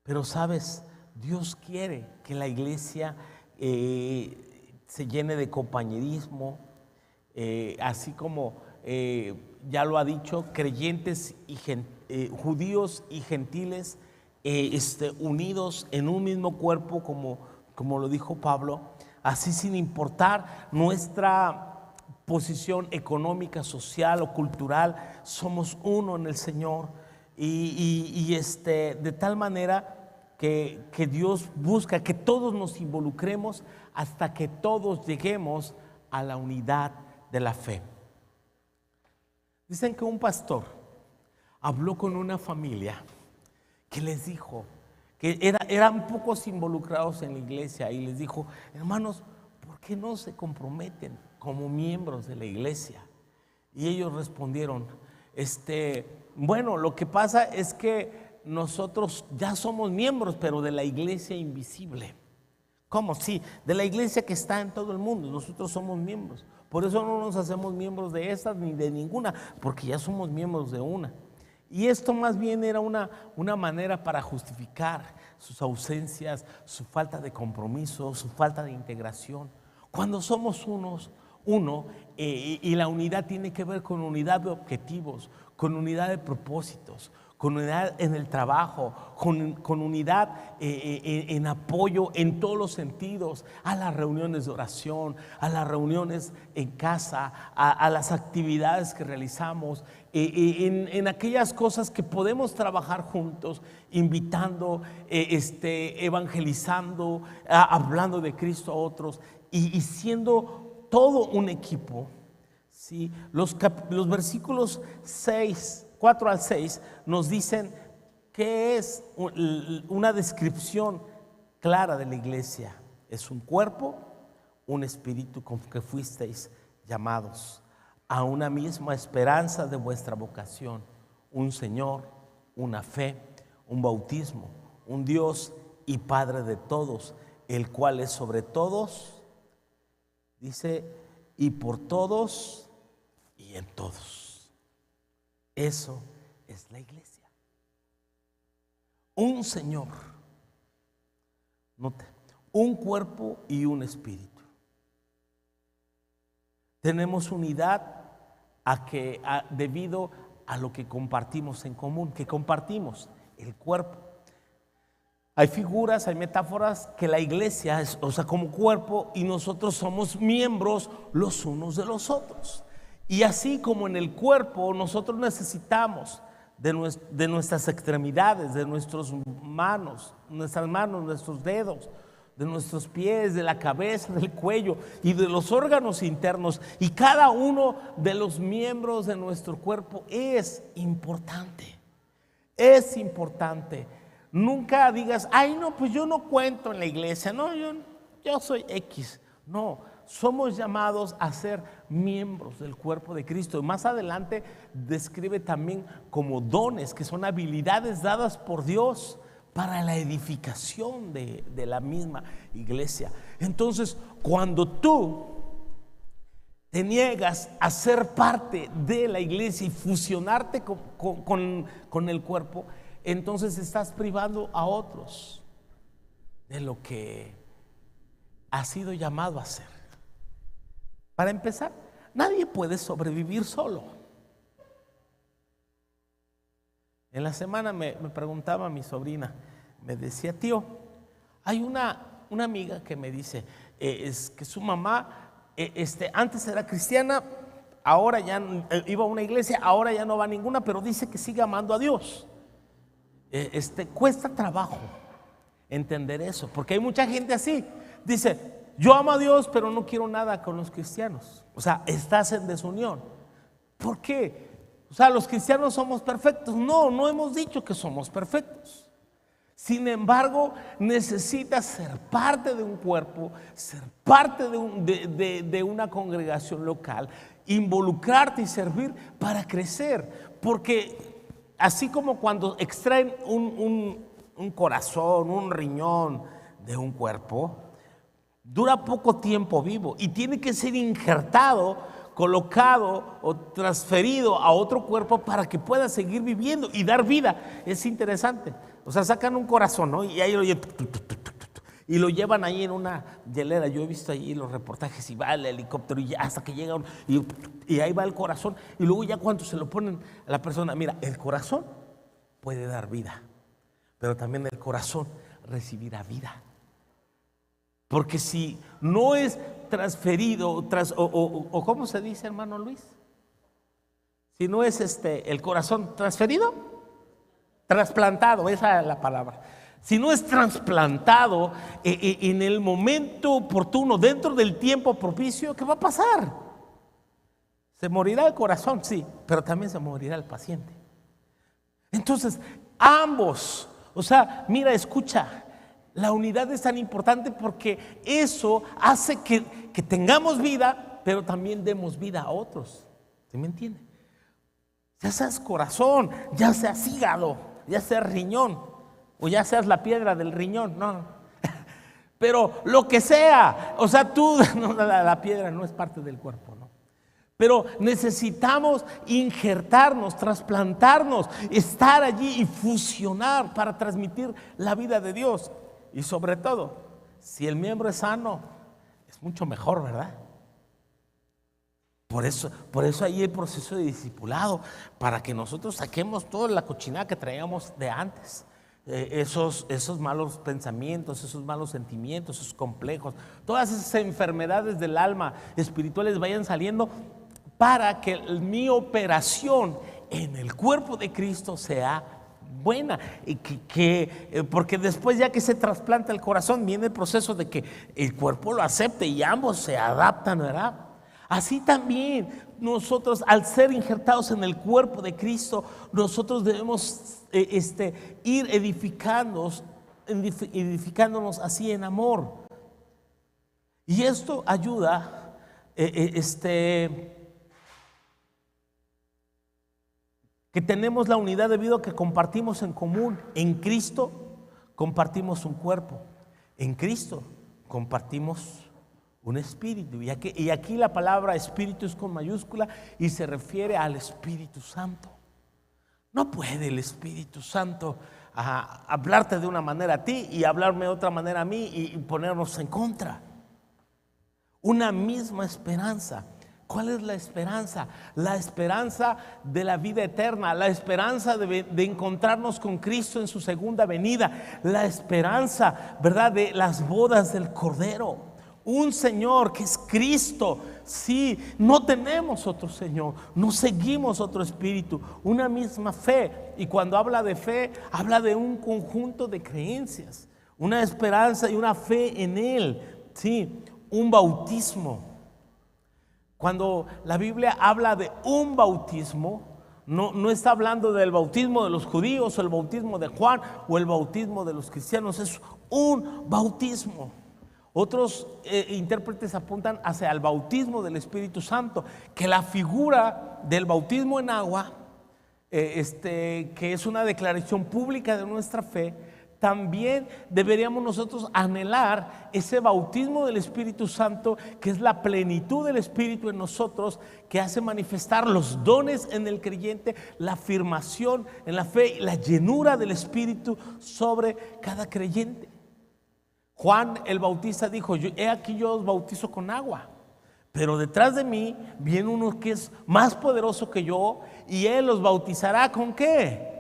Speaker 1: Pero sabes, Dios quiere que la iglesia se llene de compañerismo, así como ya lo ha dicho, creyentes y judíos y gentiles unidos en un mismo cuerpo, como lo dijo Pablo, así sin importar nuestra posición económica, social o cultural, somos uno en el Señor de tal manera que Dios busca que todos nos involucremos hasta que todos lleguemos a la unidad de la fe. Dicen que un pastor habló con una familia que les dijo que eran pocos involucrados en la iglesia y les dijo: hermanos, ¿por qué no se comprometen como miembros de la iglesia? Y ellos respondieron: bueno, lo que pasa es que nosotros ya somos miembros, pero de la iglesia invisible. ¿Cómo? Sí, de la iglesia que está en todo el mundo, nosotros somos miembros. Por eso no nos hacemos miembros de estas ni de ninguna, porque ya somos miembros de una. Y esto más bien era una manera para justificar sus ausencias, su falta de compromiso, su falta de integración. Cuando somos uno, y la unidad tiene que ver con unidad de objetivos, con unidad de propósitos, con unidad en el trabajo, con unidad en apoyo en todos los sentidos, a las reuniones de oración, a las reuniones en casa, a las actividades que realizamos, en aquellas cosas que podemos trabajar juntos, invitando, evangelizando, hablando de Cristo a otros y siendo todo un equipo. ¿Sí? Los versículos 4 al 6 nos dicen que es una descripción clara de la iglesia. Es un cuerpo, un espíritu con que fuisteis llamados a una misma esperanza de vuestra vocación, un Señor, una fe, un bautismo, un Dios y Padre de todos, el cual es sobre todos, dice, y por todos y en todos. Eso es la iglesia. Un Señor, note, un cuerpo y un espíritu. Tenemos unidad debido a lo que compartimos en común, que compartimos el cuerpo. Hay figuras, hay metáforas que la iglesia es, como cuerpo, y nosotros somos miembros los unos de los otros. Y así como en el cuerpo nosotros necesitamos de nuestras extremidades, de nuestras manos, nuestros dedos, de nuestros pies, de la cabeza, del cuello y de los órganos internos, y cada uno de los miembros de nuestro cuerpo es importante. Es importante. Nunca digas: ay, no, pues yo no cuento en la iglesia, no, yo soy X. No, somos llamados a ser miembros del cuerpo de Cristo. Y más adelante describe también como dones, que son habilidades dadas por Dios para la edificación de la misma iglesia. Entonces, cuando tú te niegas a ser parte de la iglesia y fusionarte con el cuerpo, entonces estás privando a otros de lo que ha sido llamado a hacer. Para empezar, nadie puede sobrevivir solo. En la semana me preguntaba mi sobrina, me decía, tío, hay una amiga que me dice, es que su mamá antes era cristiana, ahora ya iba a una iglesia, ahora ya no va a ninguna, pero dice que sigue amando a Dios. Cuesta trabajo entender eso, porque hay mucha gente así, dice, yo amo a Dios, pero no quiero nada con los cristianos. O sea, estás en desunión. ¿Por qué? O sea, los cristianos somos perfectos. No, no hemos dicho que somos perfectos. Sin embargo, necesitas ser parte de un cuerpo, ser parte de una congregación local, involucrarte y servir para crecer. Porque así como cuando extraen un corazón, un riñón de un cuerpo, dura poco tiempo vivo y tiene que ser injertado, colocado o transferido a otro cuerpo para que pueda seguir viviendo y dar vida. Es interesante. O sea, sacan un corazón, ¿no? Y ahí lo llevan ahí en una hielera. Yo he visto ahí los reportajes y va el helicóptero y hasta que llega y ahí va el corazón. Y luego ya cuando se lo ponen a la persona, mira, el corazón puede dar vida, pero también el corazón recibirá vida. Porque si no es transferido o ¿cómo se dice, hermano Luis? Si no es el corazón transferido, trasplantado, esa es la palabra. Si no es trasplantado en el momento oportuno, dentro del tiempo propicio, ¿qué va a pasar? Se morirá el corazón, sí, pero también se morirá el paciente. Entonces, ambos, o sea, mira, escucha, la unidad es tan importante porque eso hace que tengamos vida, pero también demos vida a otros. ¿Sí me entiende? Ya seas corazón, ya seas hígado, ya seas riñón, o ya seas la piedra del riñón, no. Pero lo que sea, o sea, la piedra no es parte del cuerpo, ¿no? Pero necesitamos injertarnos, trasplantarnos, estar allí y fusionar para transmitir la vida de Dios. Y sobre todo, si el miembro es sano, es mucho mejor, ¿verdad? Por eso hay el proceso de discipulado, para que nosotros saquemos toda la cochinada que traíamos de antes. Esos malos pensamientos, esos malos sentimientos, esos complejos, todas esas enfermedades del alma espirituales vayan saliendo, para que mi operación en el cuerpo de Cristo sea buena, y porque después, ya que se trasplanta el corazón, viene el proceso de que el cuerpo lo acepte y ambos se adaptan, ¿verdad? Así también nosotros, al ser injertados en el cuerpo de Cristo, nosotros debemos ir edificándonos así en amor. Y esto ayuda que tenemos la unidad debido a que compartimos en común. En Cristo compartimos un cuerpo, en Cristo compartimos un espíritu. Y aquí la palabra espíritu es con mayúscula y se refiere al Espíritu Santo. No puede el Espíritu Santo hablarte de una manera a ti y hablarme de otra manera a mí y ponernos en contra. Una misma esperanza. ¿Cuál es la esperanza? La esperanza de la vida eterna, la esperanza de encontrarnos con Cristo en su segunda venida, la esperanza, ¿verdad?, de las bodas del Cordero. Un Señor que es Cristo. Sí, no tenemos otro Señor, no seguimos otro espíritu, una misma fe. Y cuando habla de fe, habla de un conjunto de creencias, una esperanza y una fe en Él. Sí, un bautismo. Cuando la Biblia habla de un bautismo, no está hablando del bautismo de los judíos o el bautismo de Juan o el bautismo de los cristianos. Es un bautismo. Otros intérpretes apuntan hacia el bautismo del Espíritu Santo, que la figura del bautismo en agua, que es una declaración pública de nuestra fe, también deberíamos nosotros anhelar ese bautismo del Espíritu Santo, que es la plenitud del Espíritu en nosotros, que hace manifestar los dones en el creyente, la afirmación en la fe y la llenura del Espíritu sobre cada creyente. Juan el Bautista dijo: he aquí yo os bautizo con agua, pero detrás de mí viene uno que es más poderoso que yo, y él los bautizará ¿con qué?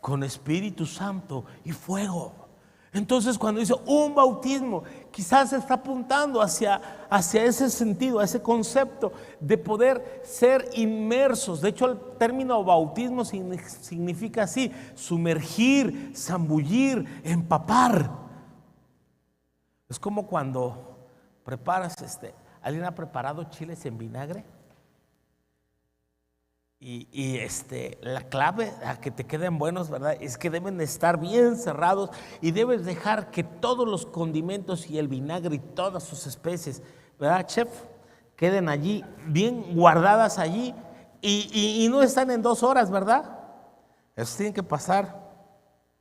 Speaker 1: con Espíritu Santo y fuego. Entonces, cuando dice un bautismo, quizás se está apuntando hacia ese sentido, a ese concepto de poder ser inmersos. De hecho, el término bautismo significa así: sumergir, zambullir, empapar. Es como cuando preparas, ¿alguien ha preparado chiles en vinagre? Y la clave a que te queden buenos, ¿verdad?, es que deben estar bien cerrados y debes dejar que todos los condimentos y el vinagre y todas sus especies, ¿verdad, chef?, queden allí, bien guardadas allí, y no están en 2 horas, ¿verdad? Eso tienen que pasar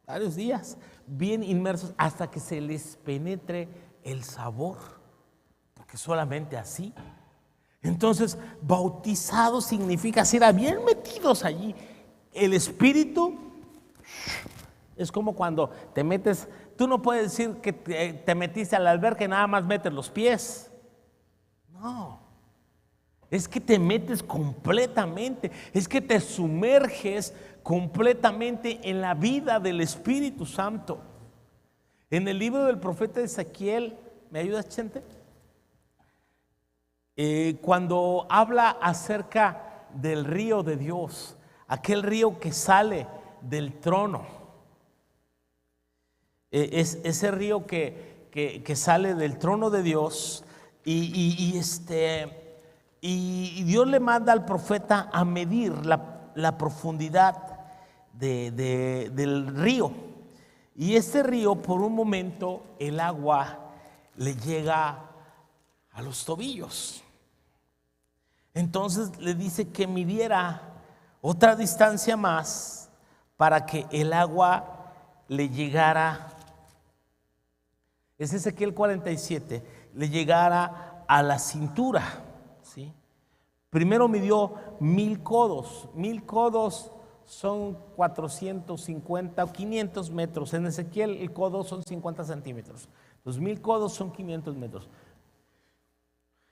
Speaker 1: varios días, bien inmersos, hasta que se les penetre el sabor, porque solamente así. Entonces, bautizados significa ser bien metidos allí. El Espíritu es como cuando te metes. Tú no puedes decir que te metiste a la alberca y nada más metes los pies. No, es que te metes completamente, es que te sumerges completamente en la vida del Espíritu Santo. En el libro del profeta Ezequiel, ¿me ayudas, Chente? Cuando habla acerca del río de Dios, aquel río que sale del trono, es ese río que sale del trono de Dios, y Dios le manda al profeta a medir la profundidad del río. Y este río, por un momento, el agua le llega a los tobillos. Entonces le dice que midiera otra distancia más para que el agua le llegara, es Ezequiel 47, le llegara a la cintura, ¿sí? Primero midió 1000 codos. 1000 codos son 450 o 500 metros. En Ezequiel el codo son 50 centímetros. Los 1000 codos son 500 metros.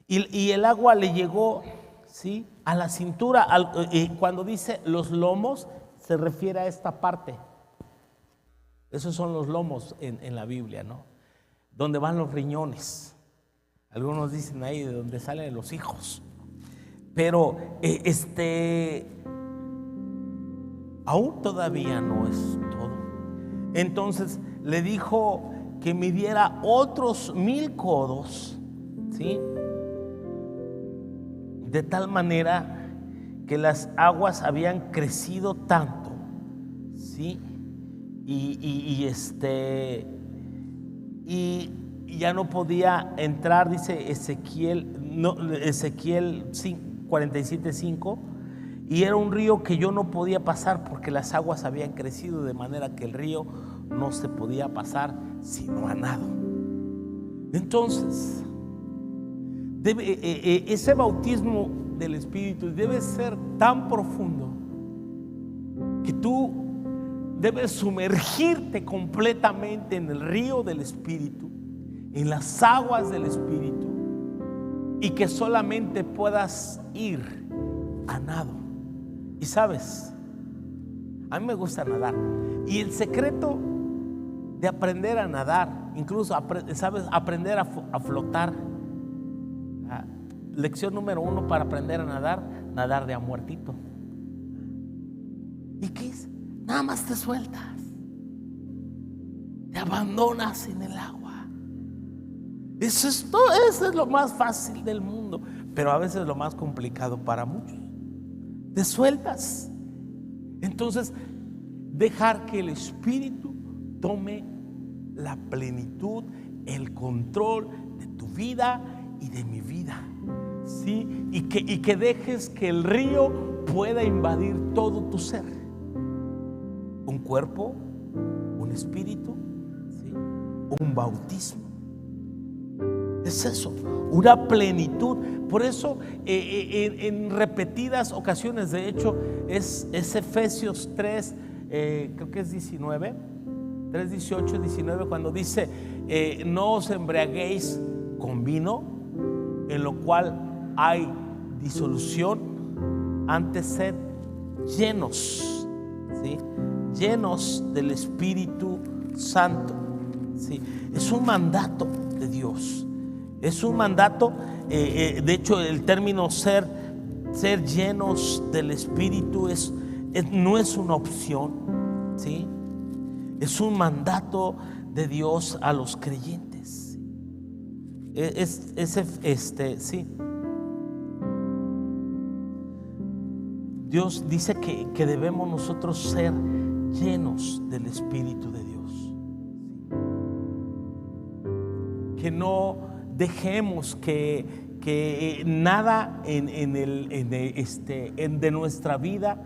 Speaker 1: Y el agua le llegó, ¿sí?, a la cintura. Cuando dice los lomos, se refiere a esta parte. Esos son los lomos en la Biblia, ¿no? Donde van los riñones. Algunos dicen ahí de donde salen los hijos. Pero aún todavía no es todo. Entonces le dijo que midiera otros 1000 codos, ¿sí?, de tal manera que las aguas habían crecido tanto, ¿sí?, y ya no podía entrar, dice Ezequiel 47:5, y era un río que yo no podía pasar porque las aguas habían crecido, de manera que el río no se podía pasar sino a nado. Entonces, ese bautismo del Espíritu debe ser tan profundo que tú debes sumergirte completamente en el río del Espíritu, en las aguas del Espíritu, y que solamente puedas ir a nado. Y sabes, a mí me gusta nadar, y el secreto de aprender a nadar, incluso sabes, aprender a flotar. Lección número 1 para aprender a nadar: nadar de a muertito. ¿Y qué es? Nada más te sueltas, te abandonas en el agua. Eso es todo. Eso es lo más fácil del mundo, pero a veces lo más complicado para muchos. Te sueltas. Entonces, dejar que el Espíritu tome la plenitud, el control de tu vida y de mi vida, ¿sí? Y que dejes que el río pueda invadir todo tu ser. Un cuerpo, un espíritu, ¿sí?, un bautismo. Es eso, una plenitud. Por eso en repetidas ocasiones, de hecho es Efesios 3, creo que es 19, 3, 18, 19, cuando dice no os embriaguéis con vino, en lo cual hay disolución, antes sed llenos, ¿sí?, llenos del Espíritu Santo. ¿Sí? Es un mandato de Dios. Es un mandato, de hecho el término ser llenos del Espíritu no es una opción, ¿sí? Es un mandato de Dios a los creyentes. Sí. Dios dice que debemos nosotros ser llenos del Espíritu de Dios. Que no dejemos que nada de nuestra vida,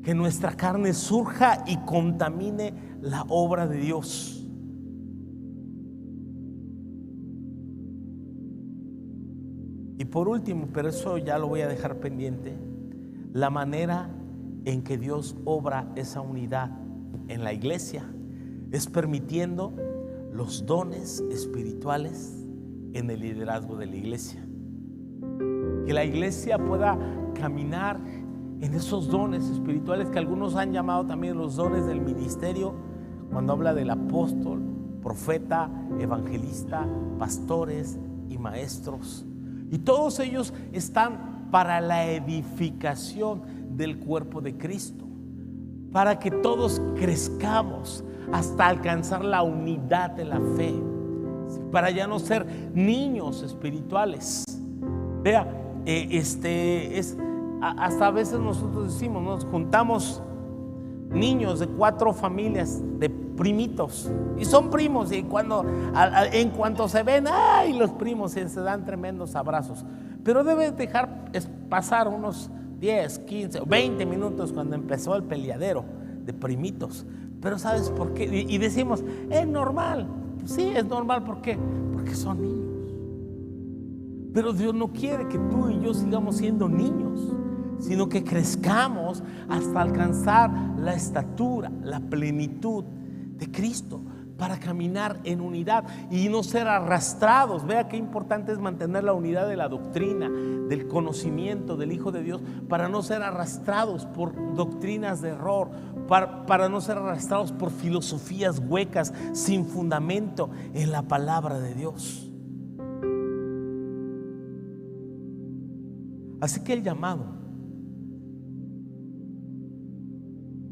Speaker 1: que nuestra carne surja y contamine la obra de Dios. Y por último, pero eso ya lo voy a dejar pendiente, la manera en que Dios obra esa unidad en la iglesia es permitiendo los dones espirituales en el liderazgo de la iglesia. Que la iglesia pueda caminar en esos dones espirituales que algunos han llamado también los dones del ministerio, cuando habla del apóstol, profeta, evangelista, pastores y maestros. Y todos ellos están para la edificación del cuerpo de Cristo, para que todos crezcamos hasta alcanzar la unidad de la fe, para ya no ser niños espirituales. Vea, hasta a veces nosotros decimos, nos juntamos niños de 4 familias de primitos, y son primos, y en cuanto se ven, ¡ay! Los primos se dan tremendos abrazos. Pero debes dejar pasar unos 10, 15 o 20 minutos cuando empezó el peleadero de primitos. Pero ¿sabes por qué? Y decimos, es normal. Pues sí, es normal. ¿Por qué? Porque son niños. Pero Dios no quiere que tú y yo sigamos siendo niños, sino que crezcamos hasta alcanzar la estatura, la plenitud de Cristo, para caminar en unidad y no ser arrastrados. Vea qué importante es mantener la unidad de la doctrina, del conocimiento del Hijo de Dios, para no ser arrastrados por doctrinas de error, para no ser arrastrados por filosofías huecas sin fundamento en la palabra de Dios. Así que el llamado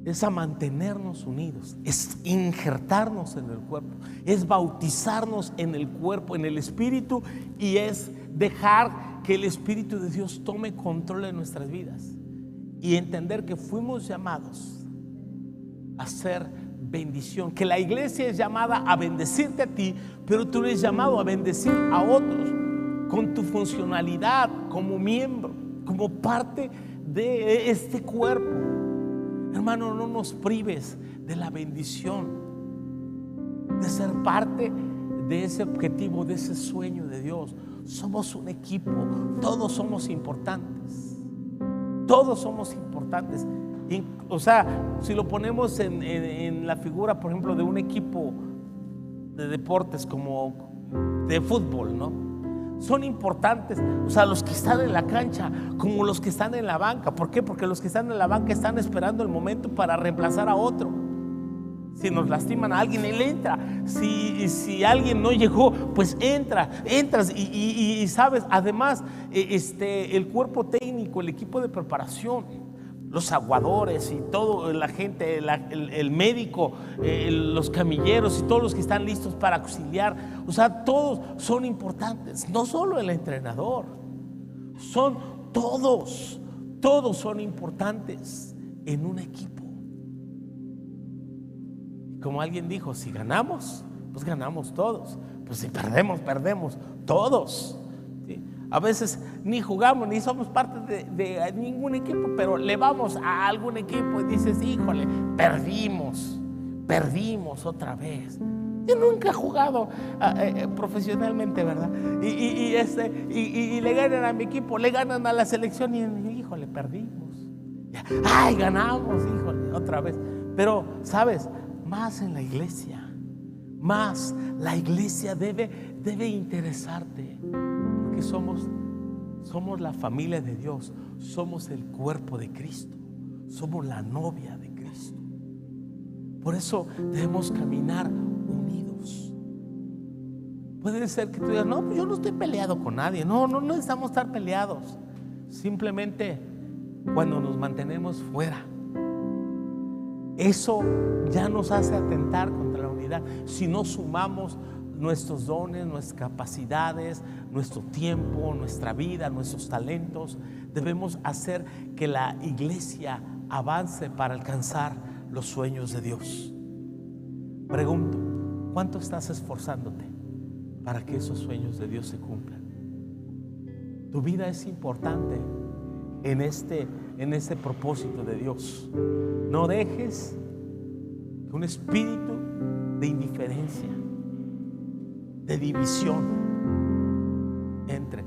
Speaker 1: es a mantenernos unidos, es injertarnos en el cuerpo, es bautizarnos en el cuerpo, en el Espíritu, y es dejar que el Espíritu de Dios tome control de nuestras vidas y entender que fuimos llamados a ser bendición, que la iglesia es llamada a bendecirte a ti, pero tú eres llamado a bendecir a otros con tu funcionalidad como miembro, como parte de este cuerpo. Hermano, no nos prives de la bendición de ser parte de ese objetivo, de ese sueño de Dios. Somos un equipo, todos somos importantes. Todos somos importantes. O sea, si lo ponemos en la figura, por ejemplo, de un equipo de deportes como de fútbol, ¿no? Son importantes, o sea, los que están en la cancha como los que están en la banca. ¿Por qué? Porque los que están en la banca están esperando el momento para reemplazar a otro. Si nos lastiman a alguien, él entra. Si alguien no llegó, pues entras y sabes, además el cuerpo técnico, el equipo de preparación, los aguadores y toda la gente, el médico, los camilleros y todos los que están listos para auxiliar, o sea, todos son importantes. No solo el entrenador, son todos son importantes en un equipo. Y como alguien dijo, si ganamos, pues ganamos todos. Pues si perdemos todos. ¿Sí? A veces ni jugamos ni somos parte de ningún equipo, pero le vamos a algún equipo y dices, híjole, perdimos otra vez. Yo nunca he jugado profesionalmente, ¿verdad? Y le ganan a mi equipo, le ganan a la selección y híjole, perdimos. Ay, ganamos, híjole, otra vez. Pero, ¿sabes? Más en la iglesia, más la iglesia debe interesarte, porque somos la familia de Dios, somos el cuerpo de Cristo, somos la novia de Cristo. Por eso debemos caminar unidos. Puede ser que tú digas, no, pues yo no estoy peleado con nadie. No necesitamos estar peleados. Simplemente cuando nos mantenemos fuera, eso ya nos hace atentar contra la unidad. Si no sumamos nuestros dones, nuestras capacidades, nuestro tiempo, nuestra vida, nuestros talentos, debemos hacer que la iglesia avance para alcanzar los sueños de Dios. Pregunto, ¿cuánto estás esforzándote para que esos sueños de Dios se cumplan? Tu vida es importante en este propósito de Dios. No dejes que un espíritu de indiferencia, de división entre.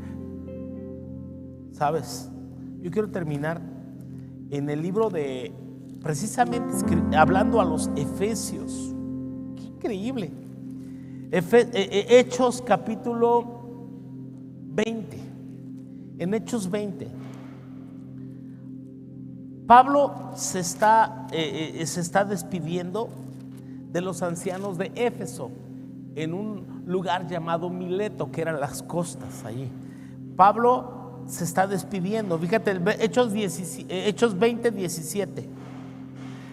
Speaker 1: ¿Sabes? Yo quiero terminar en el libro de, precisamente hablando a los Efesios. Qué increíble. Hechos capítulo 20. En Hechos 20, Pablo se está despidiendo de los ancianos de Éfeso en un lugar llamado Mileto, que eran las costas allí. Pablo se está despidiendo. Fíjate, Hechos 20, 17.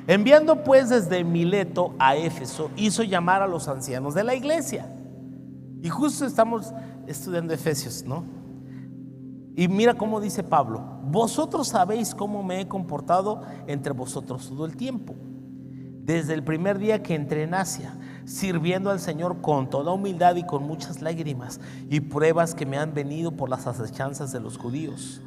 Speaker 1: Enviando pues desde Mileto a Éfeso, hizo llamar a los ancianos de la iglesia. Y justo estamos estudiando Efesios, ¿no? Y mira cómo dice Pablo: vosotros sabéis cómo me he comportado entre vosotros todo el tiempo, desde el primer día que entré en Asia, sirviendo al Señor con toda humildad y con muchas lágrimas y pruebas que me han venido por las asechanzas de los judíos.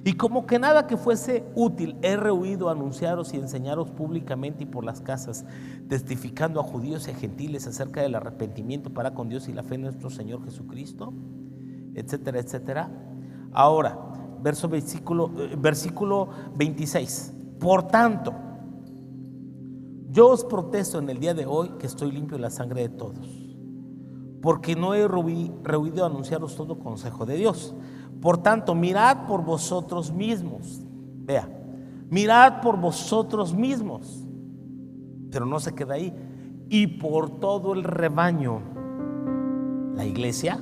Speaker 1: Y como que nada que fuese útil, he rehuido anunciaros y enseñaros públicamente y por las casas, testificando a judíos y a gentiles acerca del arrepentimiento para con Dios y la fe en nuestro Señor Jesucristo, etcétera, etcétera. Ahora, versículo 26. Por tanto, yo os protesto en el día de hoy que estoy limpio de la sangre de todos, porque no he rehuido anunciaros todo consejo de Dios. Por tanto, mirad por vosotros mismos. Vea, mirad por vosotros mismos. Pero no se queda ahí. Y por todo el rebaño, la iglesia,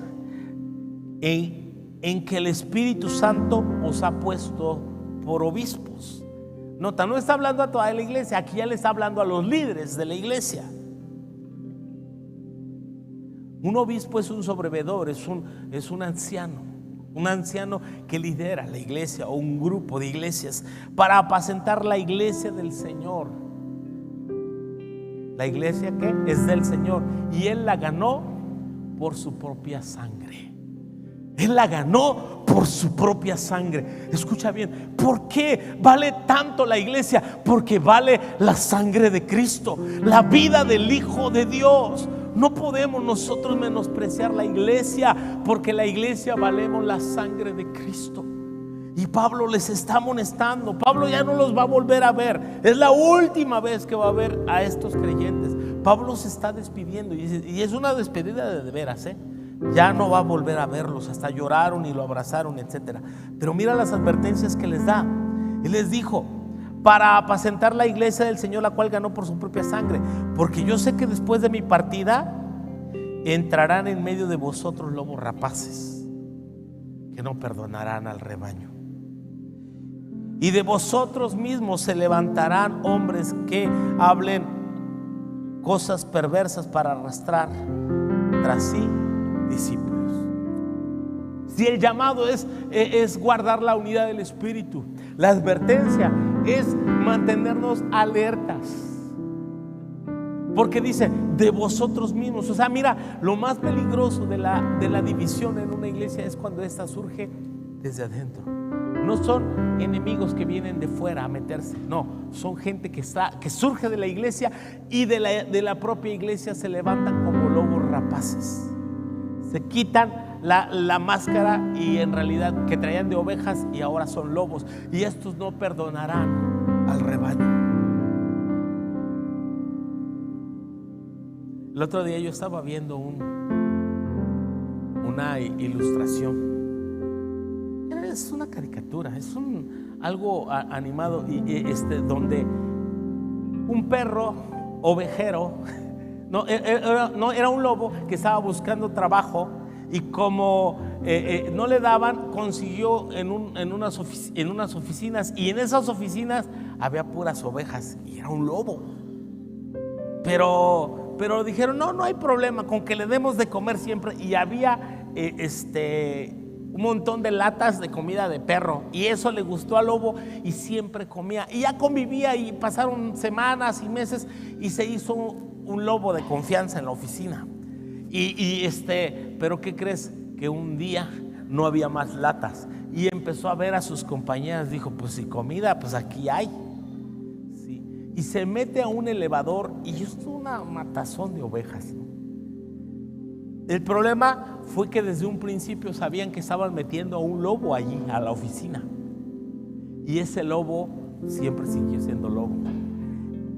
Speaker 1: en que el Espíritu Santo os ha puesto por obispos. Nota, no está hablando a toda la iglesia, aquí ya le está hablando a los líderes de la iglesia. Un obispo es un sobrevedor, es un anciano que lidera la iglesia o un grupo de iglesias para apacentar la iglesia del Señor. La iglesia que es del Señor, y Él la ganó por su propia sangre. Él la ganó por su propia sangre. Escucha bien, ¿por qué vale tanto la iglesia? Porque vale la sangre de Cristo, la vida del Hijo de Dios. No podemos nosotros menospreciar la iglesia, porque la iglesia valemos la sangre de Cristo. Y Pablo les está amonestando. Pablo ya no los va a volver a ver. Es la última vez que va a ver a estos creyentes. Pablo se está despidiendo, y es una despedida de veras, ya no va a volver a verlos. Hasta lloraron y lo abrazaron, etcétera. Pero mira las advertencias que les da. Y les dijo: para apacentar la iglesia del Señor, la cual ganó por su propia sangre, porque yo sé que después de mi partida entrarán en medio de vosotros lobos rapaces, que no perdonarán al rebaño. Y de vosotros mismos se levantarán hombres que hablen cosas perversas para arrastrar tras sí discípulos. Si el llamado es guardar la unidad del Espíritu, la advertencia es mantenernos alertas, porque dice de vosotros mismos. O sea, mira, lo más peligroso de la división en una iglesia es cuando esta surge desde adentro. No son enemigos que vienen de fuera a meterse, no, son gente que surge de la iglesia, y de la propia iglesia se levantan como lobos rapaces. Se quitan la máscara y en realidad que traían de ovejas y ahora son lobos, y estos no perdonarán al rebaño. El otro día yo estaba viendo una ilustración. Es una caricatura, es algo animado, donde un perro ovejero, era un lobo que estaba buscando trabajo, y como no le daban, consiguió en unas oficinas, y en esas oficinas había puras ovejas y era un lobo. Pero dijeron, no hay problema con que le demos de comer siempre, y había un montón de latas de comida de perro, y eso le gustó al lobo y siempre comía, y ya convivía, y pasaron semanas y meses y se hizo un lobo de confianza en la oficina. Pero ¿qué crees? Que un día no había más latas y empezó a ver a sus compañeras. Dijo, pues si comida, pues aquí hay, ¿sí? Y se mete a un elevador y es una matazón de ovejas, ¿no? El problema fue que desde un principio sabían que estaban metiendo a un lobo allí a la oficina, y ese lobo siempre siguió siendo lobo.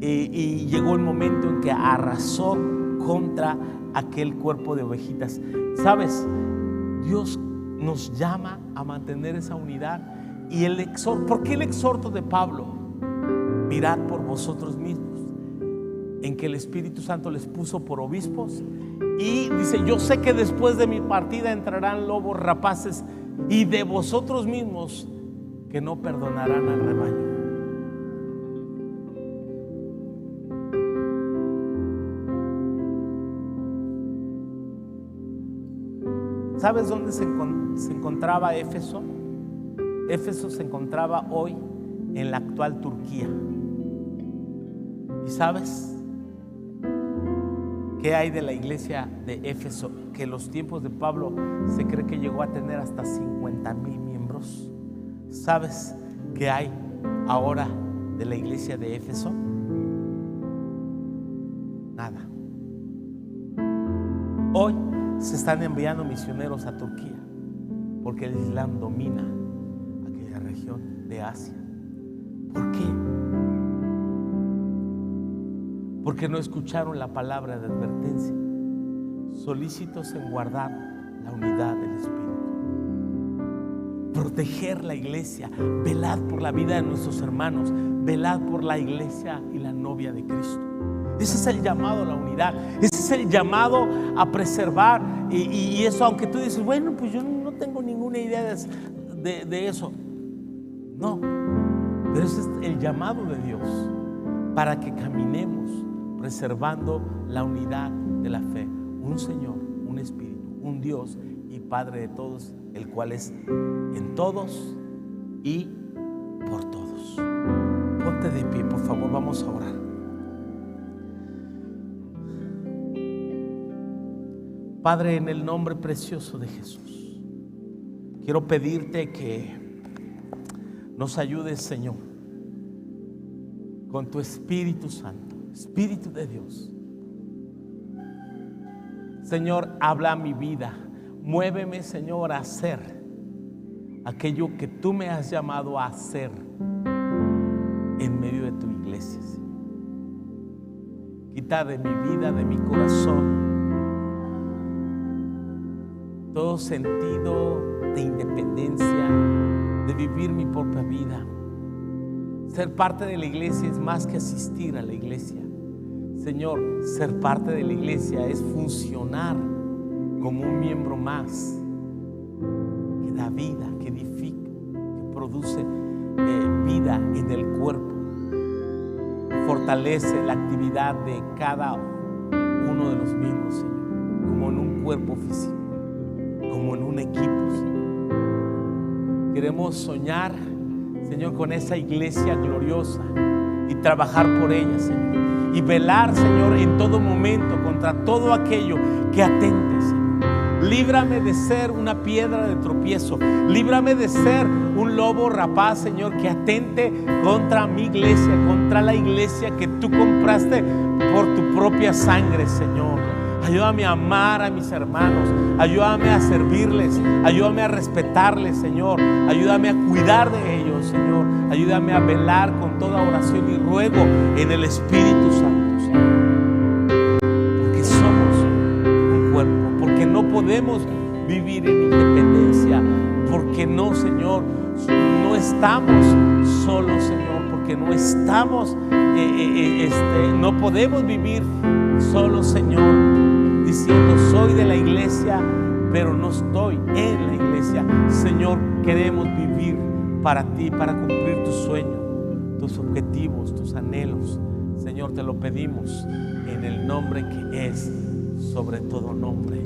Speaker 1: Y llegó el momento en que arrasó contra aquel cuerpo de ovejitas. ¿Sabes? Dios nos llama a mantener esa unidad. Y ¿por qué el exhorto de Pablo? Mirad por vosotros mismos, en que el Espíritu Santo les puso por obispos. Y dice, yo sé que después de mi partida entrarán lobos rapaces, y de vosotros mismos que no perdonarán al rebaño. ¿Sabes dónde se encontraba Éfeso? Éfeso se encontraba hoy en la actual Turquía. ¿Y sabes qué hay de la iglesia de Éfeso? Que en los tiempos de Pablo se cree que llegó a tener hasta 50,000 miembros. ¿Sabes qué hay ahora de la iglesia de Éfeso? Nada. Hoy se están enviando misioneros a Turquía porque el Islam domina aquella región de Asia. ¿Por qué? Porque no escucharon la palabra de advertencia, solícitos en guardar la unidad del Espíritu, proteger la iglesia, velad por la vida de nuestros hermanos, velad por la iglesia y la novia de Cristo. Ese es el llamado a la unidad, ese es el llamado a preservar, y eso, aunque tú dices, bueno, pues yo no tengo ninguna idea de eso. No, pero ese es el llamado de Dios para que caminemos preservando la unidad de la fe. Un Señor, un Espíritu, un Dios y Padre de todos, el cual es en todos y por todos. Ponte de pie, por favor, vamos a orar. Padre, en el nombre precioso de Jesús, quiero pedirte que nos ayudes, Señor, con tu Espíritu Santo, Espíritu de Dios. Señor, habla a mi vida, muéveme, Señor, a hacer aquello que tú me has llamado a hacer en medio de tu iglesia, Señor. Quita de mi vida, de mi corazón, todo sentido de independencia, de vivir mi propia vida. Ser parte de la iglesia es más que asistir a la iglesia. Señor, ser parte de la iglesia es funcionar como un miembro más que da vida, que edifica, que produce vida en el cuerpo, fortalece la actividad de cada uno de los miembros, Señor, como en un cuerpo físico, como en un equipo, Señor. Queremos soñar, Señor, con esa iglesia gloriosa y trabajar por ella, Señor, y velar, Señor, en todo momento contra todo aquello que atente, Señor. Líbrame de ser una piedra de tropiezo, líbrame de ser un lobo rapaz, Señor, que atente contra mi iglesia, contra la iglesia que tú compraste por tu propia sangre, Señor. Ayúdame a amar a mis hermanos, ayúdame a servirles, ayúdame a respetarles, Señor, ayúdame a cuidar de ellos, Señor, ayúdame a velar con toda oración y ruego en el Espíritu Santo, Señor, porque somos un cuerpo, porque no podemos vivir en independencia, porque no, Señor, no estamos solos, Señor, porque no estamos No podemos vivir solo, Señor, diciendo soy de la iglesia, pero no estoy en la iglesia. Señor, queremos vivir para ti, para cumplir tus sueños, tus objetivos, tus anhelos. Señor, te lo pedimos en el nombre que es sobre todo nombre,